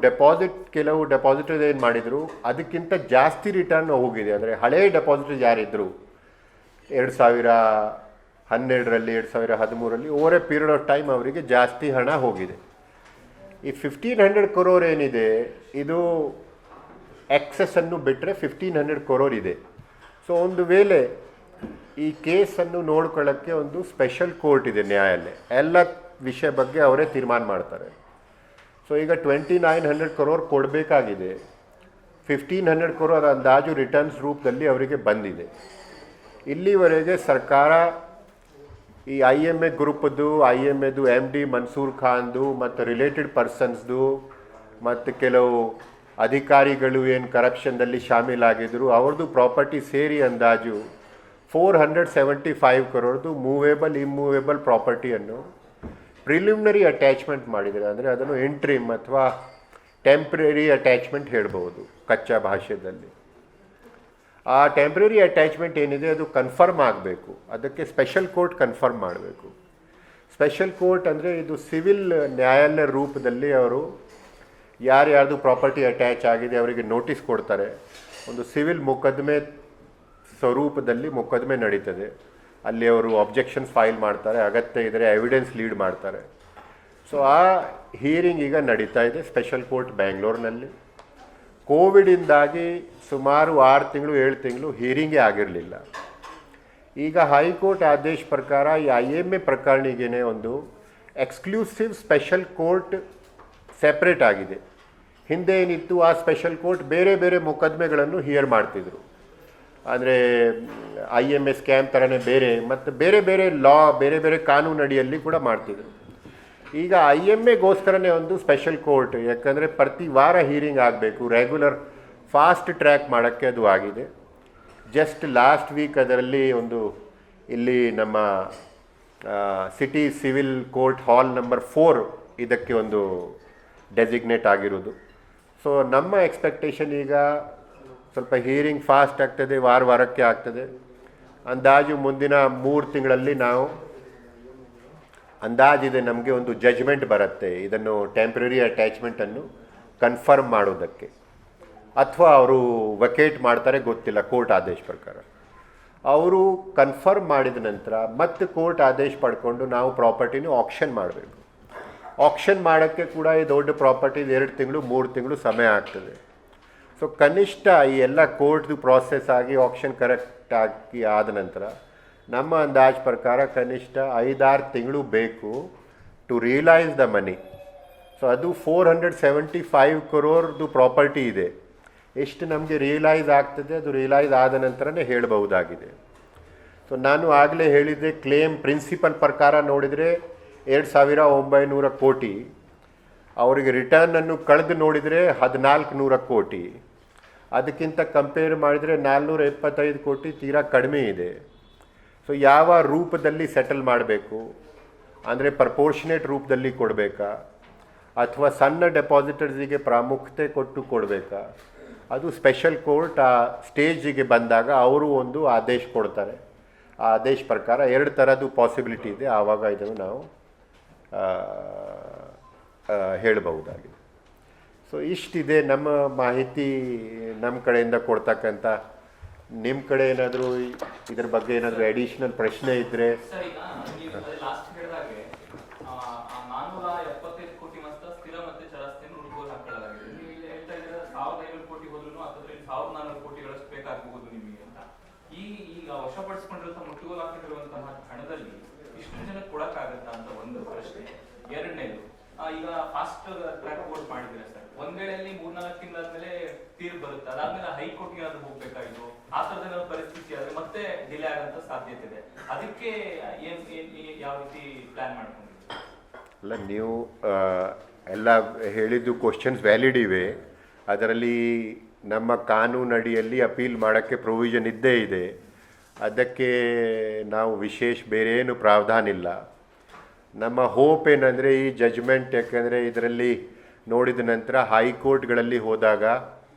ಕೆಲವು ಡೆಪಾಸಿಟರ್ಸ್ ಏನು ಮಾಡಿದರು ಅದಕ್ಕಿಂತ ಜಾಸ್ತಿ ರಿಟರ್ನ್ ಹೋಗಿದೆ. ಅಂದರೆ ಹಳೇ ಡೆಪಾಸಿಟರ್ಸ್ ಯಾರಿದ್ದರು 2012ರಲ್ಲಿ 2013ರಲ್ಲಿ over a period of time ಅವರಿಗೆ ಜಾಸ್ತಿ ಹಣ ಹೋಗಿದೆ. ಈ 1500 crore ಏನಿದೆ ಇದು ಎಕ್ಸೆಸ್ಸನ್ನು ಬಿಟ್ಟರೆ 1500 crore ಇದೆ. ಸೊ ಒಂದು ವೇಳೆ ಈ ಕೇಸನ್ನು ನೋಡ್ಕೊಳ್ಳೋಕ್ಕೆ ಒಂದು ಸ್ಪೆಷಲ್ ಕೋರ್ಟ್ ಇದೆ, ನ್ಯಾಯಾಲಯ, ಎಲ್ಲ ವಿಷಯ ಬಗ್ಗೆ ಅವರೇ ತೀರ್ಮಾನ ಮಾಡ್ತಾರೆ. ಸೊ ಈಗ 2900 crore ಕೊಡಬೇಕಾಗಿದೆ, 1500 crore ಅಂದಾಜು ರಿಟರ್ನ್ಸ್ ರೂಪದಲ್ಲಿ ಅವರಿಗೆ ಬಂದಿದೆ. ಇಲ್ಲಿವರೆಗೆ ಸರ್ಕಾರ ಈ IMA ಗ್ರೂಪದ್ದು IMAದು MD ಮನ್ಸೂರ್ ಖಾನ್ದು ಮತ್ತು ರಿಲೇಟೆಡ್ ಪರ್ಸನ್ಸ್ದು ಮತ್ತು ಕೆಲವು ಅಧಿಕಾರಿಗಳು ಏನು ಕರಪ್ಷನ್ದಲ್ಲಿ ಶಾಮೀಲಾಗಿದ್ದರು ಅವ್ರದ್ದು ಪ್ರಾಪರ್ಟಿ ಸೇರಿ ಅಂದಾಜು 475 crore ಮೂವೇಬಲ್ ಇಮ್ಮೂವೇಬಲ್ ಪ್ರಾಪರ್ಟಿಯನ್ನು ಪ್ರಿಲಿಮಿನರಿ ಅಟ್ಯಾಚ್ಮೆಂಟ್ ಮಾಡಿದರೆ. ಅಂದರೆ ಅದನ್ನು ಇಂಟ್ರಿಮ್ ಅಥವಾ ಟೆಂಪ್ರರಿ ಅಟ್ಯಾಚ್ಮೆಂಟ್ ಹೇಳ್ಬೋದು ಕಚ್ಚಾ ಭಾಷೆಯಲ್ಲಿ. ಆ ಟೆಂಪ್ರರಿ ಅಟ್ಯಾಚ್ಮೆಂಟ್ ಏನಿದೆ ಅದು ಕನ್ಫರ್ಮ್ ಆಗಬೇಕು, ಅದಕ್ಕೆ ಸ್ಪೆಷಲ್ ಕೋರ್ಟ್ ಕನ್ಫರ್ಮ್ ಮಾಡಬೇಕು. ಸ್ಪೆಷಲ್ ಕೋರ್ಟ್ ಅಂದರೆ ಇದು ಸಿವಿಲ್ ನ್ಯಾಯಾಲಯ ರೂಪದಲ್ಲಿ ಅವರು ಯಾರ್ಯಾರ್ದು ಪ್ರಾಪರ್ಟಿ ಅಟ್ಯಾಚ್ ಆಗಿದೆ ಅವರಿಗೆ ನೋಟಿಸ್ ಕೊಡ್ತಾರೆ. ಒಂದು ಸಿವಿಲ್ ಮೊಕದ್ದಮೆ ಸ್ವರೂಪದಲ್ಲಿ ಮೊಕದ್ದಮೆ ನಡೀತದೆ, ಅಲ್ಲಿ ಅವರು ಅಬ್ಜೆಕ್ಷನ್ಸ್ ಫೈಲ್ ಮಾಡ್ತಾರೆ, ಅಗತ್ಯ ಇದ್ದರೆ ಎವಿಡೆನ್ಸ್ ಲೀಡ್ ಮಾಡ್ತಾರೆ. ಸೊ ಆ ಹಿಯರಿಂಗ್ ಈಗ ನಡೀತಾ ಇದೆ ಸ್ಪೆಷಲ್ ಕೋರ್ಟ್ ಬ್ಯಾಂಗ್ಳೂರಿನಲ್ಲಿ. ಕೋವಿಡಿಂದಾಗಿ ಸುಮಾರು 6 ತಿಂಗಳು 7 ತಿಂಗಳು ಹಿಯರಿಂಗೇ ಆಗಿರಲಿಲ್ಲ. ಈಗ ಹೈಕೋರ್ಟ್ ಆದೇಶ ಪ್ರಕಾರ ಈ IMA ಪ್ರಕರಣಿಗೇ ಒಂದು ಎಕ್ಸ್ಕ್ಲೂಸಿವ್ ಸ್ಪೆಷಲ್ ಕೋರ್ಟ್ ಸೆಪ್ರೇಟ್ ಆಗಿದೆ. ಹಿಂದೆ ಏನಿತ್ತು ಆ ಸ್ಪೆಷಲ್ ಕೋರ್ಟ್ ಬೇರೆ ಬೇರೆ ಮೊಕದ್ದಮೆಗಳನ್ನು ಹಿಯರ್ ಮಾಡ್ತಿದ್ರು. ಅಂದರೆ IMA ಸ್ಕ್ಯಾಮ್ ಥರನೇ ಬೇರೆ ಮತ್ತು ಬೇರೆ ಬೇರೆ ಬೇರೆ ಬೇರೆ ಕಾನೂನು ಅಡಿಯಲ್ಲಿ ಕೂಡ ಮಾಡ್ತಿದ್ರು. ಈಗ IMAಗೋಸ್ಕರನೇ ಒಂದು ಸ್ಪೆಷಲ್ ಕೋರ್ಟ್, ಯಾಕಂದರೆ ಪ್ರತಿ ವಾರ ಹೀರಿಂಗ್ ಆಗಬೇಕು, ರೆಗ್ಯುಲರ್ ಫಾಸ್ಟ್ ಟ್ರ್ಯಾಕ್ ಮಾಡೋಕ್ಕೆ ಅದು ಆಗಿದೆ. ಜಸ್ಟ್ ಲಾಸ್ಟ್ ವೀಕ್ ಅದರಲ್ಲಿ ಒಂದು ಇಲ್ಲಿ ನಮ್ಮ city civil court hall number 4 ಇದಕ್ಕೆ ಒಂದು ಡೆಸಿಗ್ನೇಟ್ ಆಗಿರೋದು. ಸೊ ನಮ್ಮ ಎಕ್ಸ್ಪೆಕ್ಟೇಷನ್ ಈಗ ಸ್ವಲ್ಪ ಹೀರಿಂಗ್ ಫಾಸ್ಟ್ ಆಗ್ತದೆ, ವಾರಕ್ಕೆ ಆಗ್ತದೆ. ಅಂದಾಜು ಮುಂದಿನ 3 ತಿಂಗಳಲ್ಲಿ ನಾವು ಅಂದಾಜಿದೆ ನಮಗೆ ಒಂದು ಜಜ್ಮೆಂಟ್ ಬರುತ್ತೆ ಇದನ್ನು ಟೆಂಪ್ರರಿ ಅಟ್ಯಾಚ್ಮೆಂಟನ್ನು ಕನ್ಫರ್ಮ್ ಮಾಡೋದಕ್ಕೆ, ಅಥವಾ ಅವರು ವಕೇಟ್ ಮಾಡ್ತಾರೆ ಗೊತ್ತಿಲ್ಲ. ಕೋರ್ಟ್ ಆದೇಶ ಪ್ರಕಾರ ಅವರು ಕನ್ಫರ್ಮ್ ಮಾಡಿದ ನಂತರ ಮತ್ತೆ ಕೋರ್ಟ್ ಆದೇಶ ಪಡ್ಕೊಂಡು ನಾವು ಪ್ರಾಪರ್ಟಿನ ಆಕ್ಷನ್ ಮಾಡಬೇಕು. ಆಕ್ಷನ್ ಮಾಡೋಕ್ಕೆ ಕೂಡ ಈ ದೊಡ್ಡ ಪ್ರಾಪರ್ಟೀಸ್ 2 ತಿಂಗಳು 3 ತಿಂಗಳು ಸಮಯ ಆಗ್ತದೆ. ಸೊ ಕನಿಷ್ಠ ಈ ಎಲ್ಲ ಕೋರ್ಟ್ದು ಪ್ರಾಸೆಸ್ ಆಗಿ ಆಕ್ಷನ್ ಕರೆಕ್ಟ್ ಆಗಿ ಆದ ನಂತರ ನಮ್ಮ ಅಂದಾಜು ಪ್ರಕಾರ ಕನಿಷ್ಠ 5-6 ತಿಂಗಳು ಬೇಕು to realise the money. So ಅದು 475 crore ಪ್ರಾಪರ್ಟಿ ಇದೆ. ಎಷ್ಟು ನಮಗೆ ರಿಯಲೈಸ್ ಆಗ್ತದೆ ಅದು ರಿಯಲೈಸ್ ಆದ ನಂತರನೇ ಹೇಳಬಹುದಾಗಿದೆ. ಸೊ ನಾನು ಆಗಲೇ ಹೇಳಿದ್ದೆ, ಕ್ಲೇಮ್ ಪ್ರಿನ್ಸಿಪಲ್ ಪ್ರಕಾರ ನೋಡಿದರೆ 2,900 ಕೋಟಿ, ಅವರಿಗೆ ರಿಟರ್ನನ್ನು ಕಳೆದು ನೋಡಿದರೆ 1,400 ಕೋಟಿ, ಅದಕ್ಕಿಂತ ಕಂಪೇರ್ ಮಾಡಿದರೆ 475 ಕೋಟಿ ತೀರಾ ಕಡಿಮೆ ಇದೆ. ಸೊ ಯಾವ ರೂಪದಲ್ಲಿ ಸೆಟಲ್ ಮಾಡಬೇಕು ಅಂದರೆ ಪ್ರಪೋರ್ಷನೇಟ್ ರೂಪದಲ್ಲಿ ಕೊಡಬೇಕಾ ಅಥವಾ ಸಣ್ಣ ಡೆಪಾಸಿಟರ್ಸಿಗೆ ಪ್ರಾಮುಖ್ಯತೆ ಕೊಟ್ಟು ಕೊಡಬೇಕಾ, ಅದು ಸ್ಪೆಷಲ್ ಕೋರ್ಟ್ ಆ ಸ್ಟೇಜಿಗೆ ಬಂದಾಗ ಅವರು ಒಂದು ಆದೇಶ ಕೊಡ್ತಾರೆ. ಆ ಆದೇಶ ಪ್ರಕಾರ 2 ಥರದ್ದು ಪಾಸಿಬಿಲಿಟಿ ಇದೆ, ಆವಾಗ ಇದನ್ನು ನಾವು ಹೇಳಬಹುದಾಗಿದೆ. ಸೊ ಇಷ್ಟಿದೆ ನಮ್ಮ ಮಾಹಿತಿ ನಮ್ಮ ಕಡೆಯಿಂದ ಕೊಡ್ತಕ್ಕಂಥ. ನಿಮ್ಮ ಕಡೆ ಏನಾದರೂ ಇದ್ರ ಬಗ್ಗೆ ಏನಾದರೂ ಅಡಿಷನಲ್ ಪ್ರಶ್ನೆ ಇದ್ದರೆ. ವಶಪಡಿಸಿಕೊಂಡಿರುವಂತಹ ಮುಟ್ಟುಗೋಲು ಹಾಕಿರುವಂತಹ ಹಣದಲ್ಲಿ ಇಷ್ಟು ಜನ ಕೊಡಕ್ಕಾಗತ್ತಾ ಅಂತ ಒಂದು ಪ್ರಶ್ನೆ. ಎರಡನೇದು, ಈಗ ಫಾಸ್ಟ್ ಟ್ರ್ಯಾಕ್ ಕೋರ್ಟ್ ಮಾಡಿದ್ರೆ ಸರ್, ಒಂದ್ ವೇಳೆಯಲ್ಲಿ 3-4 ತಿಂಗಳಾದ್ಮೇಲೆ ತೀರ್ಪು ಬರುತ್ತೆ, ಅದಾದ್ಮೇಲೆ ಹೈಕೋರ್ಟ್ಗೆ ಏನಾದ್ರು ಹೋಗ್ಬೇಕಾಗಿತ್ತು, ಆ ತರದ ಪರಿಸ್ಥಿತಿ ಆದ್ರೆ ಮತ್ತೆ ಡಿಲೇ ಆಗಂತ ಸಾಧ್ಯತೆ ಇದೆ. ಅದಕ್ಕೆ ಯಾವ ರೀತಿ ಪ್ಲಾನ್ ಮಾಡ್ಕೊಂಡಿದ್ದೀವಿ? ಅಲ್ಲ, ನೀವು ಎಲ್ಲ ಹೇಳಿದ್ದು ಕ್ವಶನ್ಸ್ ವ್ಯಾಲಿಡ್ ಇವೆ. ಅದರಲ್ಲಿ ನಮ್ಮ ಕಾನೂನಡಿಯಲ್ಲಿ ಅಪೀಲ್ ಮಾಡೋಕ್ಕೆ ಪ್ರೊವಿಷನ್ ಇದ್ದೇ ಇದೆ. ಅದಕ್ಕೆ ನಾವು ವಿಶೇಷ ಬೇರೆ ಏನು ಪ್ರಾವಧಾನ ಇಲ್ಲ. ನಮ್ಮ ಹೋಪ್ ಏನಂದರೆ ಈ ಜಜ್ಮೆಂಟ್, ಯಾಕೆಂದರೆ ಇದರಲ್ಲಿ ನೋಡಿದ ನಂತರ ಹೈಕೋರ್ಟ್ಗಳಲ್ಲಿ ಹೋದಾಗ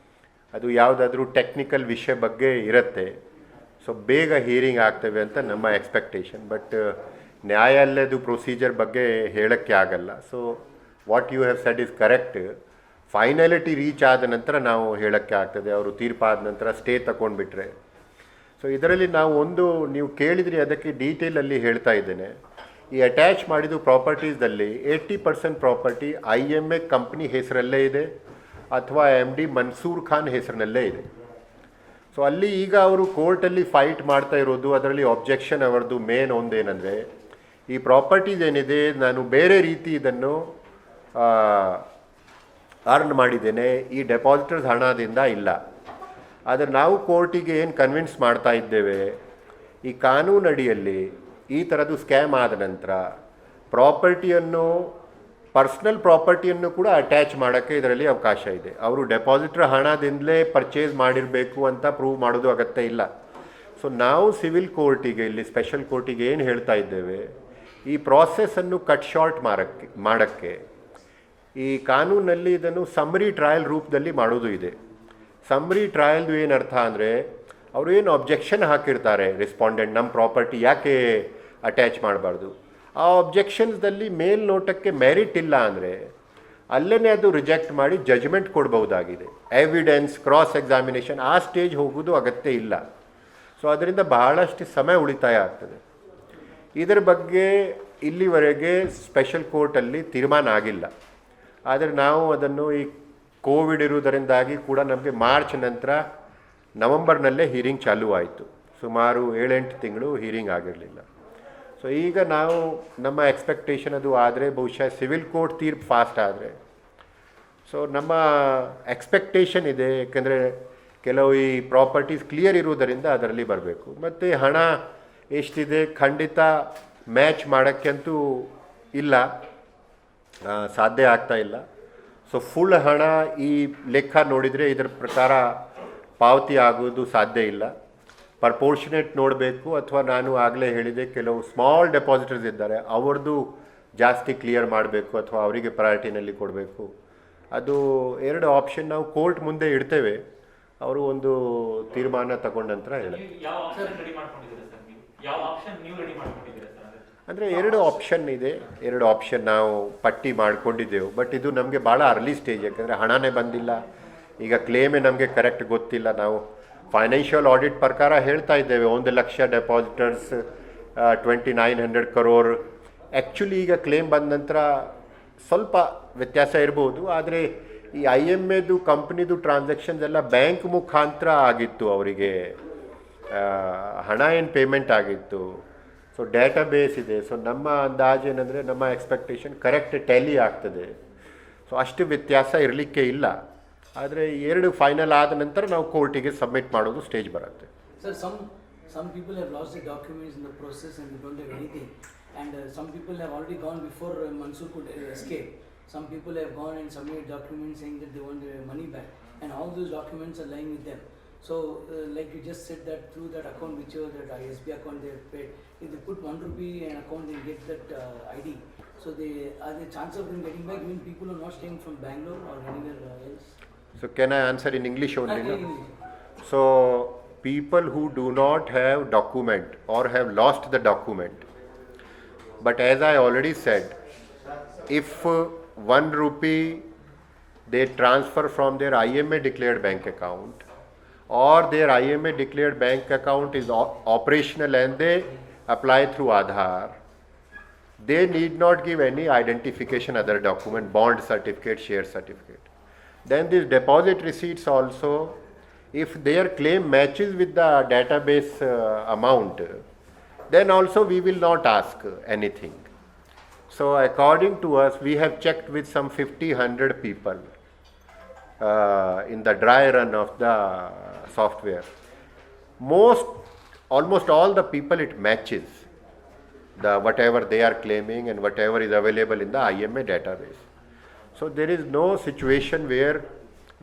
ಅದು ಯಾವುದಾದ್ರೂ ಟೆಕ್ನಿಕಲ್ ವಿಷಯ ಬಗ್ಗೆ ಇರುತ್ತೆ. ಸೊ ಬೇಗ ಹಿಯರಿಂಗ್ ಆಗ್ತವೆ ಅಂತ ನಮ್ಮ ಎಕ್ಸ್ಪೆಕ್ಟೇಷನ್. ಬಟ್ ನ್ಯಾಯಾಲಯದ ಪ್ರೊಸೀಜರ್ ಬಗ್ಗೆ ಹೇಳೋಕ್ಕೆ ಆಗಲ್ಲ. So what you have said is correct. Finality reach ಆದ ನಂತರ ನಾವು ಹೇಳೋಕ್ಕೆ ಆಗ್ತದೆ. ಅವರು ತೀರ್ಪಾದ ನಂತರ ಸ್ಟೇ ತಗೊಂಡ್ಬಿಟ್ರೆ. ಸೊ ಇದರಲ್ಲಿ ನಾವು ಒಂದು ನೀವು ಕೇಳಿದ್ರಿ, ಅದಕ್ಕೆ ಡೀಟೇಲಲ್ಲಿ ಹೇಳ್ತಾ ಇದ್ದೇನೆ. ಈ ಅಟ್ಯಾಚ್ ಮಾಡಿದ್ದು ಪ್ರಾಪರ್ಟೀಸ್ದಲ್ಲಿ 80% ಪ್ರಾಪರ್ಟಿ IMA ಕಂಪ್ನಿ ಹೆಸರಲ್ಲೇ ಇದೆ ಅಥವಾ MD ಮನ್ಸೂರ್ ಖಾನ್ ಹೆಸರಿನಲ್ಲೇ ಇದೆ. ಸೊ ಅಲ್ಲಿ ಈಗ ಅವರು ಕೋರ್ಟಲ್ಲಿ ಫೈಟ್ ಮಾಡ್ತಾ ಇರೋದು, ಅದರಲ್ಲಿ ಅಬ್ಜೆಕ್ಷನ್ ಅವರದ್ದು ಮೇನ್ ಒಂದೇನೆಂದರೆ, ಈ ಪ್ರಾಪರ್ಟೀಸ್ ಏನಿದೆ ನಾನು ಬೇರೆ ರೀತಿ ಇದನ್ನು ಅರ್ನ್ ಮಾಡಿದ್ದೇನೆ, ಈ ಡೆಪಾಸಿಟರ್ಸ್ ಹಣದಿಂದ ಇಲ್ಲ. ಆದರೆ ನಾವು ಕೋರ್ಟಿಗೆ ಏನು ಕನ್ವಿನ್ಸ್ ಮಾಡ್ತಾ ಇದ್ದೇವೆ, ಈ ಕಾನೂನಡಿಯಲ್ಲಿ ಈ ಥರದ್ದು ಸ್ಕ್ಯಾಮ್ ಆದ ನಂತರ ಪ್ರಾಪರ್ಟಿಯನ್ನು, ಪರ್ಸ್ನಲ್ ಪ್ರಾಪರ್ಟಿಯನ್ನು ಕೂಡ ಅಟ್ಯಾಚ್ ಮಾಡೋಕ್ಕೆ ಇದರಲ್ಲಿ ಅವಕಾಶ ಇದೆ. ಅವರು ಡೆಪಾಸಿಟರ್ ಹಣದಿಂದಲೇ ಪರ್ಚೇಸ್ ಮಾಡಿರಬೇಕು ಅಂತ ಪ್ರೂವ್ ಮಾಡೋದು ಅಗತ್ಯ ಇಲ್ಲ. ಸೊ ನಾವು ಸಿವಿಲ್ ಕೋರ್ಟಿಗೆ, ಇಲ್ಲಿ ಸ್ಪೆಷಲ್ ಕೋರ್ಟಿಗೆ ಏನು ಹೇಳ್ತಾ ಇದ್ದೇವೆ, ಈ ಪ್ರಾಸೆಸ್ಸನ್ನು ಕಟ್ ಶಾರ್ಟ್ ಮಾಡೋಕ್ಕೆ ಈ ಕಾನೂನಲ್ಲಿ ಇದನ್ನು ಸಮ್ಮರಿ ಟ್ರಯಲ್ ರೂಪದಲ್ಲಿ ಮಾಡೋದು ಇದೆ. ಸಮ್ಮರಿ ಟ್ರಯಲ್ದು ಏನು ಅರ್ಥ ಅಂದರೆ, ಅವರು ಏನು ಅಬ್ಜೆಕ್ಷನ್ ಹಾಕಿರ್ತಾರೆ ರೆಸ್ಪಾಂಡೆಂಟ್, ನಮ್ಮ ಪ್ರಾಪರ್ಟಿ ಯಾಕೆ ಅಟ್ಯಾಚ್ ಮಾಡಬಾರ್ದು, ಆ ಅಬ್ಜೆಕ್ಷನ್ಸ್ದಲ್ಲಿ ಮೇಲ್ನೋಟಕ್ಕೆ ಮೆರಿಟ್ ಇಲ್ಲ ಅಂದರೆ ಅಲ್ಲೇ ಅದು ರಿಜೆಕ್ಟ್ ಮಾಡಿ ಜಜ್ಮೆಂಟ್ ಕೊಡ್ಬೋದಾಗಿದೆ. ಎವಿಡೆನ್ಸ್, ಕ್ರಾಸ್ ಎಕ್ಸಾಮಿನೇಷನ್ ಆ ಸ್ಟೇಜ್ ಹೋಗೋದು ಅಗತ್ಯ ಇಲ್ಲ. ಸೊ ಅದರಿಂದ ಬಹಳಷ್ಟು ಸಮಯ ಉಳಿತಾಯ ಆಗ್ತದೆ. ಇದರ ಬಗ್ಗೆ ಇಲ್ಲಿವರೆಗೆ ಸ್ಪೆಷಲ್ ಕೋರ್ಟಲ್ಲಿ ತೀರ್ಮಾನ ಆಗಿಲ್ಲ. ಆದರೆ ನಾವು ಅದನ್ನು ಈ ಕೋವಿಡ್ ಇರುವುದರಿಂದಾಗಿ ಕೂಡ ನಮಗೆ ಮಾರ್ಚ್ ನಂತರ ನವಂಬರ್ನಲ್ಲೇ ಹೀರಿಂಗ್ ಚಾಲೂ ಆಯಿತು. ಸುಮಾರು 7-8 ತಿಂಗಳು ಹೀರಿಂಗ್ ಆಗಿರಲಿಲ್ಲ. ಸೊ ಈಗ ನಾವು ನಮ್ಮ ಎಕ್ಸ್ಪೆಕ್ಟೇಷನ್ ಅದು ಆದರೆ ಬಹುಶಃ ಸಿವಿಲ್ ಕೋರ್ಟ್ ತೀರ್ಪು ಫಾಸ್ಟ್ ಆದರೆ, ಸೊ ನಮ್ಮ ಎಕ್ಸ್ಪೆಕ್ಟೇಷನ್ ಇದೆ. ಯಾಕೆಂದರೆ ಕೆಲವು ಈ ಪ್ರಾಪರ್ಟೀಸ್ ಕ್ಲಿಯರ್ ಇರುವುದರಿಂದ ಅದರಲ್ಲಿ ಬರಬೇಕು. ಮತ್ತು ಹಣ ಎಷ್ಟಿದೆ ಖಂಡಿತ ಮ್ಯಾಚ್ ಮಾಡೋಕ್ಕಂತೂ ಇಲ್ಲ, ಸಾಧ್ಯ ಆಗ್ತಾ ಇಲ್ಲ. ಸೊ ಫುಲ್ ಹಣ ಈ ಲೆಕ್ಕ ನೋಡಿದರೆ ಇದರ ಪ್ರಕಾರ ಪಾವತಿ ಆಗೋದು ಸಾಧ್ಯ ಇಲ್ಲ. ಪರ್ಪೋರ್ಷನೇಟ್ ನೋಡಬೇಕು, ಅಥವಾ ನಾನು ಆಗಲೇ ಹೇಳಿದೆ ಕೆಲವು ಸ್ಮಾಲ್ ಡೆಪಾಸಿಟರ್ಸ್ ಇದ್ದಾರೆ, ಅವ್ರದ್ದು ಜಾಸ್ತಿ ಕ್ಲಿಯರ್ ಮಾಡಬೇಕು ಅಥವಾ ಅವರಿಗೆ ಪ್ರಯಾರಿಟಿನಲ್ಲಿ ಕೊಡಬೇಕು. ಅದು 2 ಆಪ್ಷನ್ ನಾವು ಕೋರ್ಟ್ ಮುಂದೆ ಇಡ್ತೇವೆ. ಅವರು ಒಂದು ತೀರ್ಮಾನ ತಗೊಂಡ ನಂತರ ಹೇಳಿ. ಅಂದರೆ 2 ಆಪ್ಷನ್ ಇದೆ, 2 ಆಪ್ಷನ್ ನಾವು ಪಟ್ಟಿ ಮಾಡ್ಕೊಂಡಿದ್ದೆವು. ಬಟ್ ಇದು ನಮಗೆ ಭಾಳ ಅರ್ಲಿ ಸ್ಟೇಜ್, ಯಾಕೆಂದರೆ ಹಣನೇ ಬಂದಿಲ್ಲ, ಈಗ ಕ್ಲೇಮೇ ನಮಗೆ ಕರೆಕ್ಟ್ ಗೊತ್ತಿಲ್ಲ. ನಾವು ಫೈನಾನ್ಷಿಯಲ್ ಆಡಿಟ್ ಪ್ರಕಾರ ಹೇಳ್ತಾ ಇದ್ದೇವೆ 1 ಲಕ್ಷ ಡೆಪಾಸಿಟರ್ಸ್ 2,900 crore. ಆ್ಯಕ್ಚುಲಿ ಈಗ ಕ್ಲೇಮ್ ಬಂದ ನಂತರ ಸ್ವಲ್ಪ ವ್ಯತ್ಯಾಸ ಇರ್ಬೋದು. ಆದರೆ ಈ ಐ ಎಮ್ ಎದು ಕಂಪ್ನಿದು ಟ್ರಾನ್ಸಾಕ್ಷನ್ಸ್ ಎಲ್ಲ ಬ್ಯಾಂಕ್ ಮುಖಾಂತರ ಆಗಿತ್ತು ಅವರಿಗೆ, ಹಣ ಏನು ಪೇಮೆಂಟ್ ಆಗಿತ್ತು. ಸೊ ಡೇಟಾ ಬೇಸ್ ಇದೆ. ಸೊ ನಮ್ಮ ಅಂದಾಜು ಏನಂದರೆ, ನಮ್ಮ ಎಕ್ಸ್ಪೆಕ್ಟೇಷನ್ ಕರೆಕ್ಟ್ ಟ್ಯಾಲಿ ಆಗ್ತದೆ. ಸೊ ಅಷ್ಟು ವ್ಯತ್ಯಾಸ ಇರಲಿಕ್ಕೆ ಇಲ್ಲ. ಆದರೆ ಎರಡು ಫೈನಲ್ ಆದ ನಂತರ ನಾವು ಕೋರ್ಟಿಗೆ ಸಬ್ಮಿಟ್ ಮಾಡೋದು ಸ್ಟೇಜ್ ಬರುತ್ತೆ. Sir, some people have lost their documents in the process and they don't have anything. And some people have already gone before Mansoor could escape. Some people have gone and submitted documents saying that they want their money back. And all those documents are lying with them. So, like you just said that through that account, whichever that ISB account they have paid, if they put 1 rupee in account, they get that ID. So, are there chances of them getting back? Even people who are not staying from Bangalore or anywhere else? So can I answer in English only? No? English. So people who do not have document or have lost the document, but as I already said, if 1 rupee they transfer from their IMA declared bank account, or their IMA declared bank account is operational and they apply through Aadhaar, they need not give any identification other document, bond certificate, share certificate. Then these deposit receipts also, if their claim matches with the database amount, then also we will not ask anything. So according to us, we have checked with some 50-100 people in the dry run of the software. Almost all the people it matches, the whatever they are claiming and whatever is available in the IMA database. So there is no situation where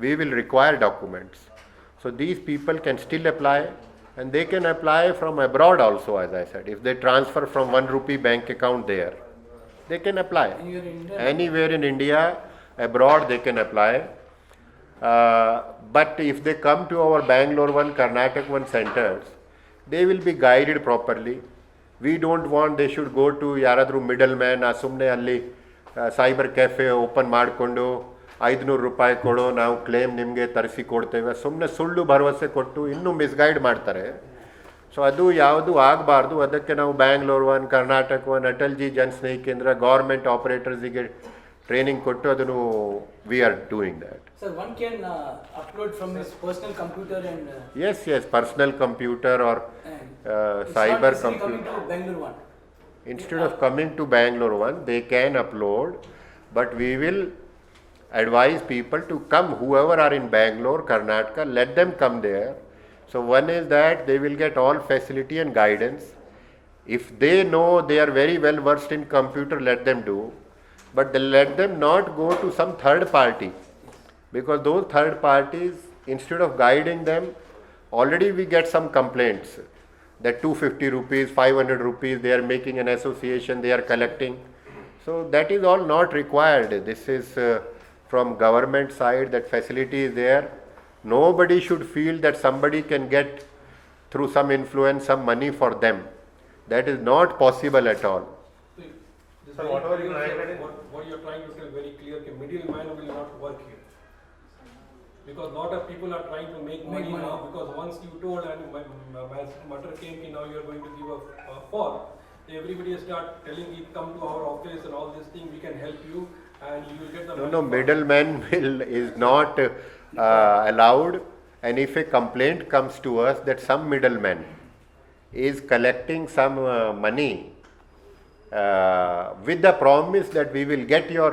we will require documents. So these people can still apply, and they can apply from abroad also, as I said. If they transfer from 1 rupee bank account there, they can apply. Anywhere in India? Anywhere in India, abroad they can apply. But if they come to our Bangalore one, Karnataka one centers, they will be guided properly. We don't want they should go to yaradru middleman, ಸುಮ್ಮನೆ ಅಲ್ಲಿ cyber cafe open ಮಾಡಿಕೊಂಡು 500 ರೂಪಾಯಿ ಕೊಡು, ನಾವು claim ನಿಮಗೆ ತರಿಸಿ ಕೊಡ್ತೇವೆ, ಸುಮ್ಮನೆ ಸುಳ್ಳು ಭರವಸೆ ಕೊಟ್ಟು ಇನ್ನೂ ಮಿಸ್ಗೈಡ್ ಮಾಡ್ತಾರೆ. ಸೊ ಅದು ಯಾವುದು ಆಗಬಾರ್ದು. ಅದಕ್ಕೆ ನಾವು ಬ್ಯಾಂಗ್ಳೂರ್ ಒನ್, ಕರ್ನಾಟಕ ಒನ್, ಅಟಲ್ ಜಿ ಜನ್ ಸ್ನೇಹಿ ಕೇಂದ್ರ, ಗೌರ್ಮೆಂಟ್ ಆಪರೇಟರ್ಸಿಗೆ ಟ್ರೈನಿಂಗ್ ಕೊಟ್ಟು ಅದನ್ನು we are doing that. Sir, one can upload from his personal computer and Yes, personal computer or it's cyber not necessarily coming computer. to Bangalore one. Instead of coming to Bangalore one, they can upload, but we will advise people to come, whoever are in Bangalore, Karnataka, let them come there. So one is that they will get all facility and guidance. If they know they are very well versed in computer, let them do, but let them not go to some third party, because those third parties, instead of guiding them, already we get some complaints that 250 rupees, 500 rupees, they are making an association, they are collecting. So that is all not required. This is from government side, that facility is there. Nobody should feel that somebody can get through some influence some money for them. That is not possible at all. Sir, whatever you what you are trying to tell very clear, the middleman will not work here. Because lot of people are trying to make money now, because once you told and my matter came in, now you are going to give a form, everybody start telling you come to our office and all this thing, we can help you and you will get the money. No, middleman is not allowed. And if a complaint comes to us that some middleman is collecting some money with the promise that we will get your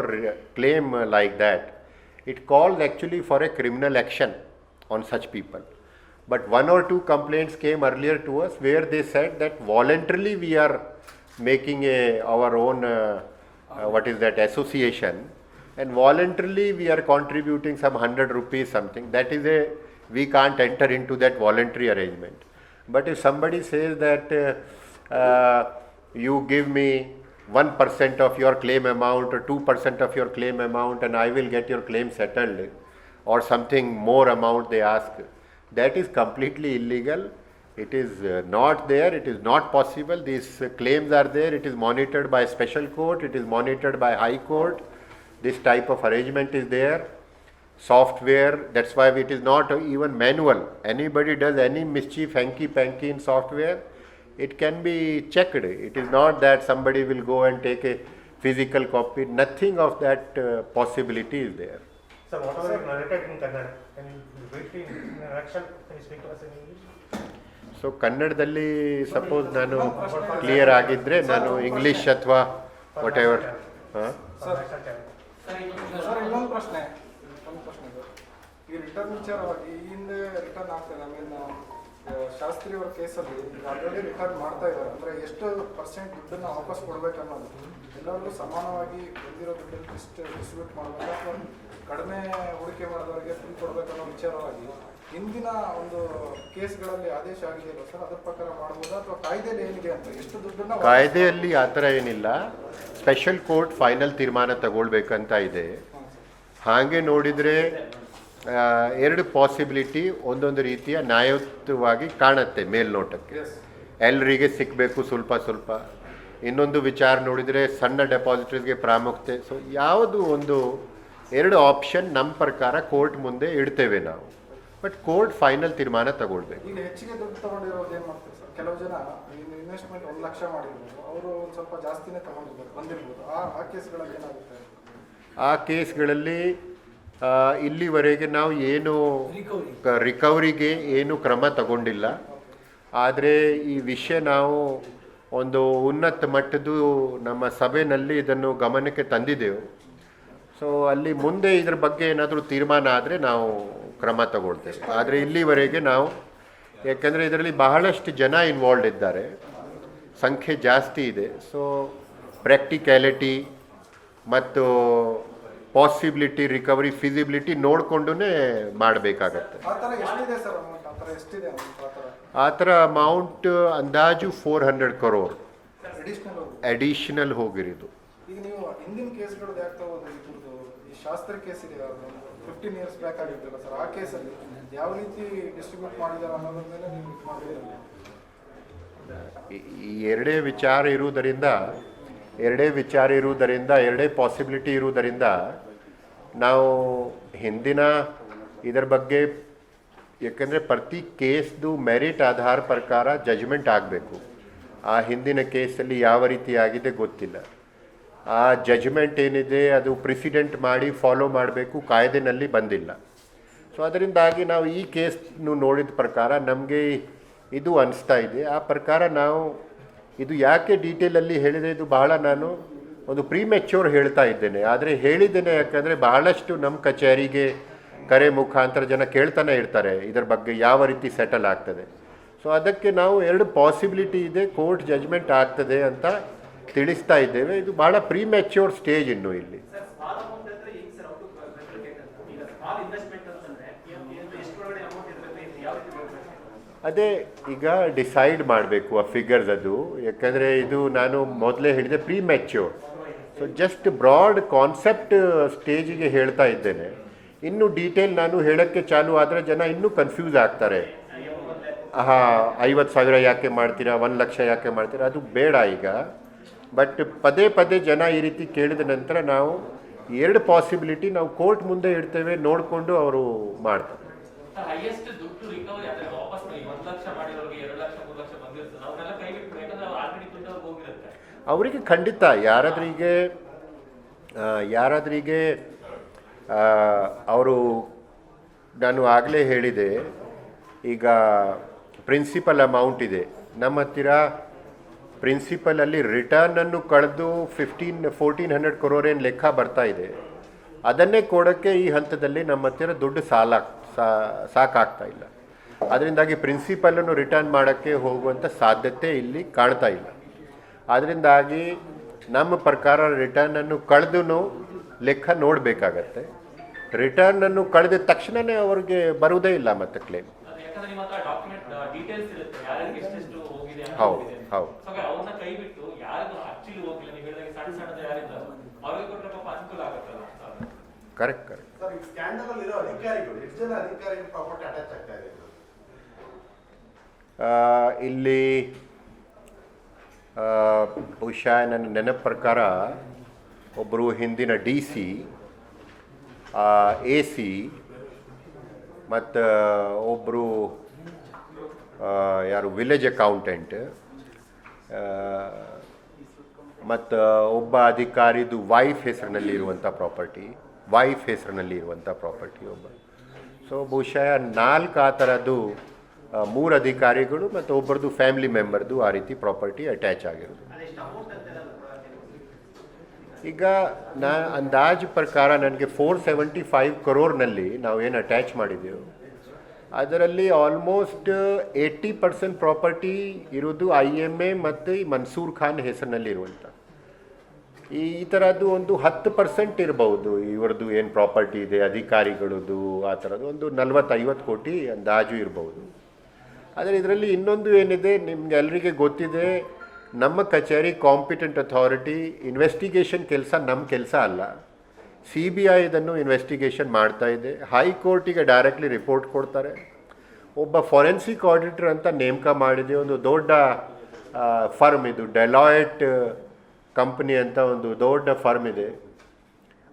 claim like that, it calls actually for a criminal action on such people. But 1 or 2 complaints came earlier to us where they said that voluntarily we are making our own association, and voluntarily we are contributing some 100 rupees something. That is we can't enter into that voluntary arrangement. But if somebody says that you give me 1% of your claim amount or 2% of your claim amount and I will get your claim settled, or something more amount they ask, that is completely illegal. It is not there, it is not possible. These claims are there, it is monitored by special court, it is monitored by high court. This type of arrangement is there. Software, that's why it is not even manual. Anybody does any mischief, hanky-panky in software, it can be checked. It is not that somebody will go and take a physical copy, nothing of that possibility is there. Sir, whatever you narrated in Kannada, can you briefly in an action, can you speak to us in English? So ಕನ್ನಡದಲ್ಲಿ suppose ನಾನು clear ಆಗಿದ್ದರೆ ನಾನು English ಅಥವಾ what ever ಹಾಂ Sir, national channel. Sir ಇನ್ನೊಂದು ಪ್ರಶ್ನೆ ಈ return ವಿಚಾರವಾಗಿ ಈ ಹಿಂದೆ ರಿಟರ್ನ್ ಆಗ್ತದೆ ಐ ಮೀನ್ ಶಾಸ್ತ್ರಿ ಅವ್ರ ಕೇಸಲ್ಲಿ ಆಲ್ರೆಡಿ ರಿಟರ್ನ್ ಮಾಡ್ತಾ ಇದ್ದಾರೆ ಅಂದರೆ ಎಷ್ಟು ಪರ್ಸೆಂಟ್ ದುಡ್ಡನ್ನು ವಾಪಸ್ ಕೊಡ್ಬೇಕು ಅನ್ನೋದು ಎಲ್ಲರಿಗೂ ಸಮಾನವಾಗಿ ಬಂದಿರೋ ದುಡ್ಡನ್ನು ಡಿಸ್ಟ್ರಿಬ್ಯೂಟ್ ಮಾಡಬೇಕು ಅಥವಾ ಕಡಿಮೆ ಹೂಡಿಕೆ ಮಾಡಿದವರಿಗೆ ಫುಲ್ ಕೊಡಬೇಕು ಅನ್ನೋ ವಿಚಾರವಾಗಿ ಹಿಂದಿನ ಒಂದು ಕೇಸ್ಗಳಲ್ಲಿ ಆದೇಶ ಆಗಿದೆಯಲ್ಲ ಸರ್ ಅದ್ರ ಪ್ರಕಾರ ಮಾಡ್ಬೋದಾ ಅಥವಾ ಕಾಯ್ದೆಯಲ್ಲಿ ಏನಿದೆ ಅಂತ ಎಷ್ಟು ದುಡ್ಡನ್ನು ಕಾಯ್ದೆಯಲ್ಲಿ ಆ ಥರ ಏನಿಲ್ಲ, ಸ್ಪೆಷಲ್ ಕೋರ್ಟ್ ಫೈನಲ್ ತೀರ್ಮಾನ ತಗೊಳ್ಬೇಕಂತ ಇದೆ. ಹಾಗೆ ನೋಡಿದರೆ ಎರಡು ಪಾಸಿಬಿಲಿಟಿ ಒಂದೊಂದು ರೀತಿಯ ನ್ಯಾಯಯುತವಾಗಿ ಕಾಣುತ್ತೆ ಮೇಲ್ನೋಟಕ್ಕೆ. ಎಲ್ಲರಿಗೆ ಸಿಕ್ಕಬೇಕು ಸ್ವಲ್ಪ ಸ್ವಲ್ಪ. ಇನ್ನೊಂದು ವಿಚಾರ ನೋಡಿದರೆ ಸಣ್ಣ ಡೆಪಾಸಿಟರ್ಸ್ಗೆ ಪ್ರಾಮುಖ್ಯತೆ. ಸೊ ಯಾವುದು ಒಂದು ಎರಡು ಆಪ್ಷನ್ ನಮ್ಮ ಪ್ರಕಾರ ಕೋರ್ಟ್ ಮುಂದೆ ಇಡ್ತೇವೆ ನಾವು. ಬಟ್ ಕೋರ್ಟ್ ಫೈನಲ್ ತೀರ್ಮಾನ ತಗೊಳ್ಬೇಕು. ಈಗ ಹೆಚ್ಚಿಗೆ ದುಡ್ಡು ತಗೊಂಡಿರೋದು ಏನು ಮಾಡ್ತಾರೆ ಸರ್, ಕೆಲವು ಜನ ಇನ್ವೆಸ್ಟ್ಮೆಂಟ್ 1 ಲಕ್ಷ ಮಾಡಿರ್ಬೋದು, ಅವರು ಒಂದು ಸ್ವಲ್ಪ ಜಾಸ್ತಿನೇ ತಗೊಂಡಿರ್ಬೋದು ಬಂದಿರ್ಬೋದು, ಆ ಕೇಸ್ಗಳಲ್ಲಿ ಏನಾಗುತ್ತೆ? ಆ ಕೇಸ್ಗಳಲ್ಲಿ ಇಲ್ಲಿವರೆಗೆ ನಾವು ಏನು Recovery. ರಿಕವರಿಗೆ ಏನು ಕ್ರಮ ತಗೊಂಡಿಲ್ಲ. ಆದರೆ ಈ ವಿಷಯ ನಾವು ಒಂದು ಉನ್ನತ ಮಟ್ಟದ ನಮ್ಮ ಸಭೆಯಲ್ಲಿ ಇದನ್ನು ಗಮನಕ್ಕೆ ತಂದಿದ್ದೆವು. ಸೊ ಅಲ್ಲಿ ಮುಂದೆ ಇದ್ರ ಬಗ್ಗೆ ಏನಾದರೂ ತೀರ್ಮಾನ ಆದರೆ ನಾವು ಕ್ರಮ ತಗೊಳ್ತೇವೆ. ಆದರೆ ಇಲ್ಲಿವರೆಗೆ ನಾವು, ಯಾಕೆಂದರೆ ಇದರಲ್ಲಿ ಬಹಳಷ್ಟು ಜನ ಇನ್ವಾಲ್ವ್ ಇದ್ದಾರೆ, ಸಂಖ್ಯೆ ಜಾಸ್ತಿ ಇದೆ. ಸೊ ಪ್ರಾಕ್ಟಿಕ್ಯಾಲಿಟಿ ಮತ್ತು ಪಾಸಿಬಿಲಿಟಿ, ರಿಕವರಿ ಫಿಸಿಬಿಲಿಟಿ ನೋಡಿಕೊಂಡು ಮಾಡಬೇಕಾಗತ್ತೆ. ಆ ಥರ ಎಷ್ಟಿದೆ ಸರ್ ಅಮೌಂಟ್? ಆ ಥರ ಎಷ್ಟಿದೆ ಅಮೌಂಟ್? ಆ ಥರ ಆ ಥರ ಅಮೌಂಟ್ ಅಂದಾಜು 400 crore ಅಡಿಷ್ನಲ್ ಅಡಿಷನಲ್ ಹೋಗಿರೋದು. ಈಗ ನೀವು ಹಿಂದಿನ ಕೇಸ್ಗಳು ಯಾಕೆ ತಗೋದು? ಇದ್ರದ್ದು ಈ ಶಾಸ್ತ್ರ ಕೇಸ್ ಇದೆ 15 years ಬ್ಯಾಕ್ ಆಗಿರ್ತಲ್ಲ ಸರ್, ಆ ಕೇಸಲ್ಲಿ ಯಾವ ರೀತಿ ಡಿಸ್ಟ್ರಿಬ್ಯೂಟ್ ಮಾಡಿದ್ದಾರೆ ಅನ್ನೋದ್ರ ಮೇಲೆ ನೀವು ಇದು ಮಾಡಿದ್ದೀರಲ್ಲ. ಈ ಎರಡೇ ವಿಚಾರ ಇರುವುದರಿಂದ ಎರಡೇ ಪಾಸಿಬಿಲಿಟಿ ಇರುವುದರಿಂದ ನಾವು ಹಿಂದಿನ ಇದರ ಬಗ್ಗೆ, ಯಾಕೆಂದರೆ ಪ್ರತಿ ಕೇಸ್ದು ಮೆರಿಟ್ ಆಧಾರ ಪ್ರಕಾರ ಜಜ್ಮೆಂಟ್ ಆಗಬೇಕು. ಆ ಹಿಂದಿನ ಕೇಸಲ್ಲಿ ಯಾವ ರೀತಿ ಆಗಿದೆ ಗೊತ್ತಿಲ್ಲ. ಆ ಜಜ್ಮೆಂಟ್ ಏನಿದೆ ಅದು ಪ್ರೆಸಿಡೆಂಟ್ ಮಾಡಿ ಫಾಲೋ ಮಾಡಬೇಕು, ಕಾಯ್ದೆನಲ್ಲಿ ಬಂದಿಲ್ಲ. ಸೊ ಅದರಿಂದಾಗಿ ನಾವು ಈ ಕೇಸ್ನು ನೋಡಿದ ಪ್ರಕಾರ ನಮಗೆ ಇದು ಅನಿಸ್ತಾ ಇದೆ. ಆ ಪ್ರಕಾರ ನಾವು ಇದು ಯಾಕೆ ಡೀಟೇಲಲ್ಲಿ ಹೇಳಿದೆ, ಇದು ಬಹಳ ನಾನು ಒಂದು ಪ್ರೀಮೆಚ್ಯೂರ್ ಹೇಳ್ತಾ ಇದ್ದೇನೆ. ಆದರೆ ಹೇಳಿದ್ದೇನೆ ಯಾಕಂದರೆ ಬಹಳಷ್ಟು ನಮ್ಮ ಕಚೇರಿಗೆ ಕರೆ ಮುಖಾಂತರ ಜನ ಕೇಳ್ತಾನೆ ಇರ್ತಾರೆ ಇದರ ಬಗ್ಗೆ ಯಾವ ರೀತಿ ಸೆಟಲ್ ಆಗ್ತದೆ. ಸೊ ಅದಕ್ಕೆ ನಾವು ಎರಡು ಪಾಸಿಬಿಲಿಟಿ ಇದೆ, ಕೋರ್ಟ್ ಜಜ್ಮೆಂಟ್ ಆಗ್ತದೆ ಅಂತ ತಿಳಿಸ್ತಾ ಇದ್ದೇವೆ. ಇದು ಬಹಳ ಪ್ರೀಮೆಚ್ಯೂರ್ ಸ್ಟೇಜ್ ಇನ್ನು ಇಲ್ಲಿ. ಅದೇ ಈಗ ಡಿಸೈಡ್ ಮಾಡಬೇಕು ಆ ಫಿಗರ್ಸ್ ಅದು, ಯಾಕಂದರೆ ಇದು ನಾನು ಮೊದಲೇ ಹೇಳಿದೆ premature. So just broad concept ಸ್ಟೇಜಿಗೆ ಹೇಳ್ತಾ ಇದ್ದೇನೆ. ಇನ್ನೂ ಡೀಟೇಲ್ ನಾನು ಹೇಳೋಕ್ಕೆ ಚಾಲು ಆದರೆ ಜನ ಇನ್ನೂ ಕನ್ಫ್ಯೂಸ್ ಆಗ್ತಾರೆ. 50,000 ಯಾಕೆ ಮಾಡ್ತೀರಾ, 1 ಲಕ್ಷ ಯಾಕೆ ಮಾಡ್ತೀರಾ, ಅದು ಬೇಡ ಈಗ. ಬಟ್ ಪದೇ ಪದೇ ಜನ ಈ ರೀತಿ ಕೇಳಿದ ನಂತರ ನಾವು ಎರಡು ಪಾಸಿಬಿಲಿಟಿ ನಾವು ಕೋರ್ಟ್ ಮುಂದೆ ಇಡ್ತೇವೆ, ನೋಡಿಕೊಂಡು ಅವರು ಮಾಡ್ತಾರೆ. ಹೈಯೆಸ್ಟ್ ದುಡ್ಡು ರಿಕವರಿ ಆದರೆ ವಾಪಸ್ 1 ಲಕ್ಷ ಮಾಡಿರೋರಿಗೆ 2 ಲಕ್ಷ 3 ಲಕ್ಷ ಬಂದಿರ್ತದೆ, ಅವನ್ನೆಲ್ಲ ಕೈ ಬಿಟ್ಟು ಯಾಕಂದ್ರೆ ಆಲ್ರೆಡಿ ದುಡ್ಡು ಹೋಗಿರುತ್ತೆ. ಅವರಿಗೆ ಖಂಡಿತ ಯಾರಾದ್ರಿಗೆ ಅವರು, ನಾನು ಆಗಲೇ ಹೇಳಿದೆ, ಈಗ ಪ್ರಿನ್ಸಿಪಲ್ ಅಮೌಂಟ್ ಇದೆ ನಮ್ಮ ಹತ್ತಿರ. ಪ್ರಿನ್ಸಿಪಲಲ್ಲಿ ರಿಟರ್ನನ್ನು ಕಳೆದು 1400 crore ಏನು ಲೆಕ್ಕ ಬರ್ತಾ ಇದೆ, ಅದನ್ನೇ ಕೊಡೋಕ್ಕೆ ಈ ಹಂತದಲ್ಲಿ ನಮ್ಮ ಹತ್ತಿರ ದುಡ್ಡು ಸಾಕಾಗ್ತಾ ಇಲ್ಲ. ಅದರಿಂದಾಗಿ ಪ್ರಿನ್ಸಿಪಲನ್ನು ರಿಟರ್ನ್ ಮಾಡೋಕ್ಕೆ ಹೋಗುವಂಥ ಸಾಧ್ಯತೆ ಇಲ್ಲಿ ಕಾಣ್ತಾ ಇಲ್ಲ. ಅದರಿಂದಾಗಿ ನಮ್ಮ ಪ್ರಕಾರ ರಿಟರ್ನನ್ನು ಕಳೆದು ಲೆಕ್ಕ ನೋಡಬೇಕಾಗತ್ತೆ. ರಿಟರ್ನನ್ನು ಕಳೆದ ತಕ್ಷಣವೇ ಅವ್ರಿಗೆ ಬರುವುದೇ ಇಲ್ಲ ಮತ್ತೆ ಕ್ಲೇಮ್. ಯಾಕಂದ್ರೆ ನಿಮ್ಮ ಹತ್ರ ಡಾಕ್ಯುಮೆಂಟ್ ಡೀಟೇಲ್ಸ್ ಇರುತ್ತೆ, ಯಾರಿಗೆ ಎಷ್ಟೆಷ್ಟು ಹೋಗಿದೆ ಅಂತ. ಹೌದು ಹೌದು. ಸೊ ಅವ್ರನ್ನ ಕೈ ಬಿಟ್ಟು ಯಾರಿಗೂ ಆಕ್ಚುಲಿ ಹೋಗಿಲ್ಲ, ನೀವು ಹೇಳಿದಾಗ ಸಣ್ಣ ಯಾರಿದ್ದಾರೆ ಅವ್ರಿಗೆ ಕೊಟ್ಟರೆ ಪಾಪ ಅನುಕೂಲ ಆಗುತ್ತಲ್ಲ. ಕರೆಕ್ಟ್. ಸರ್, ಈ ಸ್ಕ್ಯಾಂಡಲ್ ಅಲ್ಲಿ ಇರೋ ಅಧಿಕಾರಿಗಳು ಎಷ್ಟು ಜನ ಅಧಿಕಾರಿಗಳು ಪ್ರಾಪರ್ಟಿ ಅಟ್ಯಾಚ್ ಆಗ್ತಾ ಇದೆ? ಇಲ್ಲಿ ಬಹುಶಃ ನನ್ನ ನೆನಪು ಪ್ರಕಾರ ಒಬ್ಬರು ಹಿಂದಿನ DC, AC ಮತ್ತು ಒಬ್ಬರು ಯಾರು ವಿಲೇಜ್ ಅಕೌಂಟೆಂಟ್, ಮತ್ತು ಒಬ್ಬ ಅಧಿಕಾರಿದು ವೈಫ್ ಹೆಸರಿನಲ್ಲಿ ಇರುವಂಥ ಪ್ರಾಪರ್ಟಿ ಒಬ್ಬ. ಸೊ ಬಹುಶಃ 4 ಆ ಥರದ್ದು 3 ಅಧಿಕಾರಿಗಳು ಮತ್ತು ಒಬ್ಬರದು ಫ್ಯಾಮಿಲಿ ಮೆಂಬರ್ದು ಆ ರೀತಿ ಪ್ರಾಪರ್ಟಿ ಅಟ್ಯಾಚ್ ಆಗಿರೋದು. ಈಗ ಅಂದಾಜು ಪ್ರಕಾರ ನನಗೆ 475 crore ನಾವು ಏನು ಅಟ್ಯಾಚ್ ಮಾಡಿದ್ದೆವು ಅದರಲ್ಲಿ ಆಲ್ಮೋಸ್ಟ್ 80% ಪ್ರಾಪರ್ಟಿ ಇರೋದು IMA ಮತ್ತು ಈ ಮನ್ಸೂರ್ ಖಾನ್ ಹೆಸರಿನಲ್ಲಿ ಇರುವಂಥ. ಈ ಥರದ್ದು ಒಂದು 10% ಇರ್ಬೋದು ಇವ್ರದ್ದು ಏನು ಪ್ರಾಪರ್ಟಿ ಇದೆ ಅಧಿಕಾರಿಗಳದ್ದು, ಆ ಥರದ್ದು ಒಂದು 40-50 ಕೋಟಿ ಅಂದಾಜು ಇರ್ಬೋದು. ಆದರೆ ಇದರಲ್ಲಿ ಇನ್ನೊಂದು ಏನಿದೆ, ನಿಮ್ಗೆ ಎಲ್ರಿಗೆ ಗೊತ್ತಿದೆ, ನಮ್ಮ ಕಚೇರಿ ಕಾಂಪಿಟೆಂಟ್ ಅಥಾರಿಟಿ ಇನ್ವೆಸ್ಟಿಗೇಷನ್ ಕೆಲಸ ನಮ್ಮ ಕೆಲಸ ಅಲ್ಲ. CBI ಇದನ್ನು ಇನ್ವೆಸ್ಟಿಗೇಷನ್ ಮಾಡ್ತಾ ಇದೆ. ಹೈಕೋರ್ಟಿಗೆ ಡೈರೆಕ್ಟ್ಲಿ ರಿಪೋರ್ಟ್ ಕೊಡ್ತಾರೆ. ಒಬ್ಬ ಫಾರೆನ್ಸಿಕ್ ಆಡಿಟರ್ ಅಂತ ನೇಮಕ ಮಾಡಿದೆ. ಒಂದು ದೊಡ್ಡ ಫರ್ಮ್ ಇದು ಡೆಲಾಯ್ಟ್ ಕಂಪ್ನಿ ಅಂತ ಒಂದು ದೊಡ್ಡ ಫರ್ಮ್ ಇದೆ,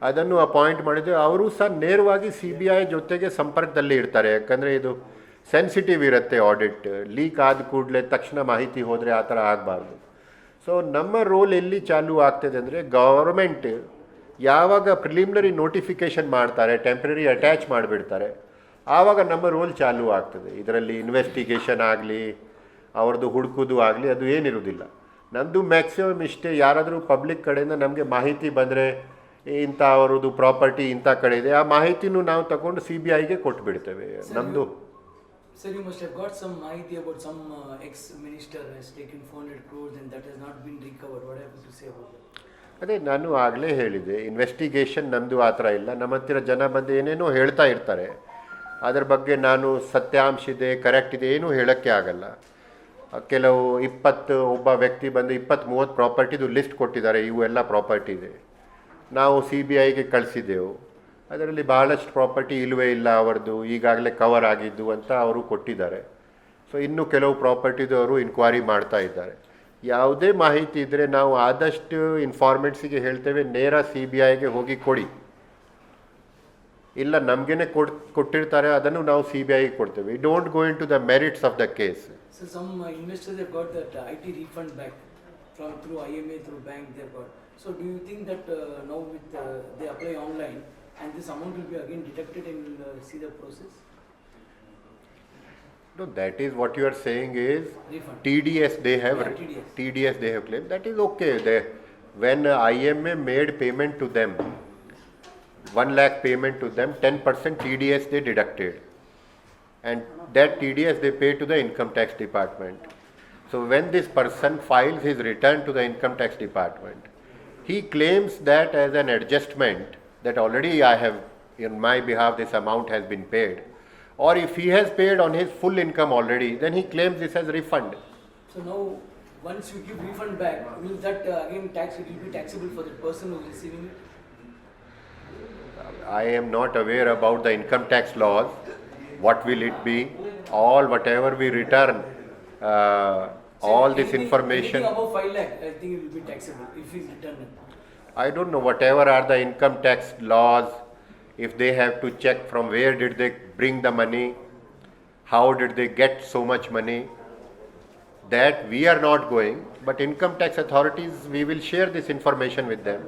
ಅದನ್ನು ಅಪಾಯಿಂಟ್ ಮಾಡಿದೆ. ಅವರು ಸಹ ನೇರವಾಗಿ CBI ಜೊತೆಗೆ ಸಂಪರ್ಕದಲ್ಲಿ ಇರ್ತಾರೆ. ಯಾಕಂದರೆ ಇದು ಸೆನ್ಸಿಟಿವ್ ಇರುತ್ತೆ, ಆಡಿಟ್ ಲೀಕ್ ಆದ ಕೂಡಲೇ ತಕ್ಷಣ ಮಾಹಿತಿ ಹೋದರೆ ಆ ಥರ ಆಗಬಾರ್ದು. ಸೊ ನಮ್ಮ ರೋಲ್ ಎಲ್ಲಿ ಚಾಲೂ ಆಗ್ತದೆ ಅಂದರೆ, ಗೌರ್ಮೆಂಟ್ ಯಾವಾಗ ಪ್ರಿಲಿಮಿನರಿ ನೋಟಿಫಿಕೇಷನ್ ಮಾಡ್ತಾರೆ, ಟೆಂಪ್ರರಿ ಅಟ್ಯಾಚ್ ಮಾಡಿಬಿಡ್ತಾರೆ, ಆವಾಗ ನಮ್ಮ ರೋಲ್ ಚಾಲೂ ಆಗ್ತದೆ. ಇದರಲ್ಲಿ ಇನ್ವೆಸ್ಟಿಗೇಷನ್ ಆಗಲಿ ಅವ್ರದ್ದು ಹುಡುಕೋದು ಆಗಲಿ ಅದು ಏನಿರೋದಿಲ್ಲ. ನಮ್ಮದು ಮ್ಯಾಕ್ಸಿಮಮ್ ಇಷ್ಟೇ, ಯಾರಾದರೂ ಪಬ್ಲಿಕ್ ಕಡೆಯಿಂದ ನಮಗೆ ಮಾಹಿತಿ ಬಂದರೆ ಇಂಥ ಅವರದ್ದು ಪ್ರಾಪರ್ಟಿ ಇಂಥ ಕಡೆ ಇದೆ, ಆ ಮಾಹಿತಿನೂ ನಾವು ತಗೊಂಡು CBIಗೆ ಕೊಟ್ಬಿಡ್ತೇವೆ. ನಮ್ಮದು Sir, you must have got some mahiti about some ex-minister has taken 400 crores and that has not been recovered. What have you to say about that? ಅದೇ ನಾನು ಆಗಲೇ ಹೇಳಿದೆ, ಇನ್ವೆಸ್ಟಿಗೇಷನ್ ನಮ್ಮದು ಆ ಥರ ಇಲ್ಲ. ನಮ್ಮ ಹತ್ತಿರ ಜನ ಬಂದು ಏನೇನೋ ಹೇಳ್ತಾ ಇರ್ತಾರೆ, ಅದರ ಬಗ್ಗೆ ನಾನು ಸತ್ಯಾಂಶ ಇದೆ ಕರೆಕ್ಟ್ ಇದೆ ಏನೂ ಹೇಳೋಕ್ಕೆ ಆಗಲ್ಲ. ಕೆಲವು ಒಬ್ಬ ವ್ಯಕ್ತಿ ಬಂದು 20-30 ಪ್ರಾಪರ್ಟಿದು ಲಿಸ್ಟ್ ಕೊಟ್ಟಿದ್ದಾರೆ, ಇವು ಎಲ್ಲ ಪ್ರಾಪರ್ಟಿ ಇದೆ, ನಾವು CBIಗೆ ಕಳಿಸಿದ್ದೆವು. ಅದರಲ್ಲಿ ಬಹಳಷ್ಟು ಪ್ರಾಪರ್ಟಿ ಇಲ್ಲವೇ ಇಲ್ಲ ಅವರದ್ದು, ಈಗಾಗಲೇ ಕವರ್ ಆಗಿದ್ದು ಅಂತ ಅವರು ಕೊಟ್ಟಿದ್ದಾರೆ. ಸೊ ಇನ್ನೂ ಕೆಲವು ಪ್ರಾಪರ್ಟಿದು ಅವರು ಇನ್ಕ್ವೈರಿ ಮಾಡ್ತಾ ಇದ್ದಾರೆ. ಯಾವುದೇ ಮಾಹಿತಿ ಇದ್ದರೆ ನಾವು ಆದಷ್ಟು ಇನ್ಫಾರ್ಮೆಂಟ್ಸಿಗೆ ಹೇಳ್ತೇವೆ, ನೇರ CBIಗೆ ಹೋಗಿ ಕೊಡಿ. ಇಲ್ಲ ನಮಗೇನೆ ಕೊಟ್ಟಿರ್ತಾರೆ, ಅದನ್ನು ನಾವು CBIಗೆ ಕೊಡ್ತೇವೆ. We don't go into the merits of the case. So some investors have got that IT refund back through IMA, through bank they have got. So do you think that now with they apply online and this amount will be again deducted and see the process? No, that is what you are saying is Refund. TDS they have Yeah, TDS they have claimed. That is okay. When IMA made payment to them, 1 lakh payment to them, 10% TDS they deducted, and that TDS they pay to the income tax department. So when this person files his return to the income tax department, he claims that as an adjustment, that already I have, in my behalf, this amount has been paid. Or if he has paid on his full income already, then he claims this as refund. So now once you give refund back, will that again it will be taxable for the person who is receiving it? I am not aware about the income tax laws. What will it be? Whatever we return, all this information. Anything above 5 lakh, I think it will be taxable if he returns it. I don't know, whatever are the income tax laws, if they have to check from where did they bring the money, how did they get so much money, that we are not going, but income tax authorities, we will share this information with them.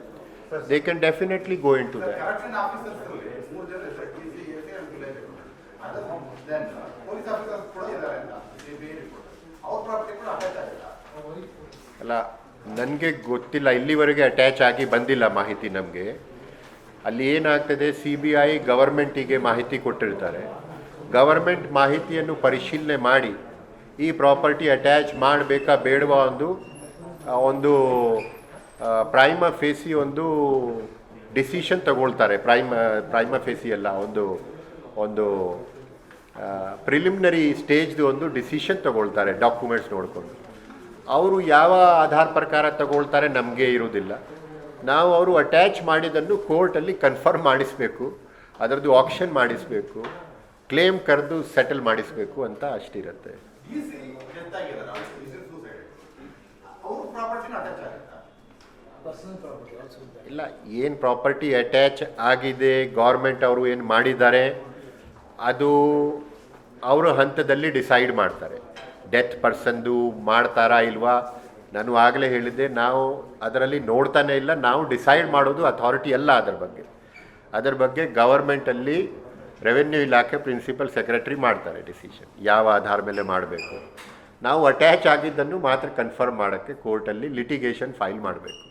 They can definitely go into that. Correction officers ಮೂರು ಜನ ಇದ್ದಾರೆ, TC, AC and village. Then police officers ಕೂಡ ಇದ್ದಾರೆ ಅಂತ ಅವ್ರ property ಕೂಡ attach ಆಗಿಲ್ಲ. ಅಲ್ಲ, ನನಗೆ ಗೊತ್ತಿಲ್ಲ, ಇಲ್ಲಿವರೆಗೆ ಅಟ್ಯಾಚ್ ಆಗಿ ಬಂದಿಲ್ಲ ಮಾಹಿತಿ ನಮಗೆ. ಅಲ್ಲಿ ಏನಾಗ್ತದೆ, CBI ಗವರ್ಮೆಂಟಿಗೆ ಮಾಹಿತಿ ಕೊಟ್ಟಿರ್ತಾರೆ. ಗವರ್ಮೆಂಟ್ ಮಾಹಿತಿಯನ್ನು ಪರಿಶೀಲನೆ ಮಾಡಿ ಈ ಪ್ರಾಪರ್ಟಿ ಅಟ್ಯಾಚ್ ಮಾಡಬೇಕಾ ಬೇಡವಾ ಒಂದು ಪ್ರೈಮ ಫೇಸಿ ಒಂದು ಡಿಸಿಷನ್ ತಗೊಳ್ತಾರೆ. ಪ್ರೈಮ ಫೇಸಿ ಅಲ್ಲ, ಒಂದು ಪ್ರಿಲಿಮಿನರಿ ಸ್ಟೇಜ್ದು ಒಂದು ಡಿಸಿಷನ್ ತಗೊಳ್ತಾರೆ ಡಾಕ್ಯುಮೆಂಟ್ಸ್ ನೋಡಿಕೊಂಡು. ಅವರು ಯಾವ ಆಧಾರ ಪ್ರಕಾರ ತಗೊಳ್ತಾರೆ ನಮಗೆ ಇರೋದಿಲ್ಲ. ನಾವು ಅವರು ಅಟ್ಯಾಚ್ ಮಾಡಿದ್ದನ್ನು ಕೋರ್ಟಲ್ಲಿ ಕನ್ಫರ್ಮ್ ಮಾಡಿಸಬೇಕು, ಅದರದ್ದು ಆಕ್ಷನ್ ಮಾಡಿಸಬೇಕು, ಕ್ಲೇಮ್ ಕರೆದು ಸೆಟಲ್ ಮಾಡಿಸಬೇಕು ಅಂತ ಅಷ್ಟಿರುತ್ತೆ. DC ಡೆತ್ ಆಗಿದ್ದಾರೆ, ಸೂಸೈಡ್, ಅವ್ರ ಪ್ರಾಪರ್ಟಿನ ಅಟ್ಯಾಚ್ ಆಗಿಲ್ಲ. Personal property also. ಇಲ್ಲ, ಏನು ಪ್ರಾಪರ್ಟಿ ಅಟ್ಯಾಚ್ ಆಗಿದೆ ಗೌರ್ಮೆಂಟ್ ಅವರು ಏನು ಮಾಡಿದ್ದಾರೆ ಅದು ಅವರ ಹಂತದಲ್ಲಿ ಡಿಸೈಡ್ ಮಾಡ್ತಾರೆ. ಡೆತ್ ಪರ್ಸನ್ದು ಮಾಡ್ತಾರಾ ಇಲ್ವಾ, ನಾನು ಆಗಲೇ ಹೇಳಿದ್ದೆ, ನಾವು ಅದರಲ್ಲಿ ನೋಡ್ತಾನೆ ಇಲ್ಲ, ನಾವು ಡಿಸೈಡ್ ಮಾಡೋದು ಅಥಾರಿಟಿ ಅಲ್ಲ ಅದರ ಬಗ್ಗೆ ಗವರ್ಮೆಂಟಲ್ಲಿ ರೆವೆನ್ಯೂ ಇಲಾಖೆ ಪ್ರಿನ್ಸಿಪಲ್ ಸೆಕ್ರೆಟರಿ ಮಾಡ್ತಾರೆ ಡಿಸಿಷನ್, ಯಾವ ಆಧಾರ ಮೇಲೆ ಮಾಡಬೇಕು. ನಾವು ಅಟ್ಯಾಚ್ ಆಗಿದ್ದನ್ನು ಮಾತ್ರ ಕನ್ಫರ್ಮ್ ಮಾಡೋಕ್ಕೆ ಕೋರ್ಟಲ್ಲಿ ಲಿಟಿಗೇಷನ್ ಫೈಲ್ ಮಾಡಬೇಕು.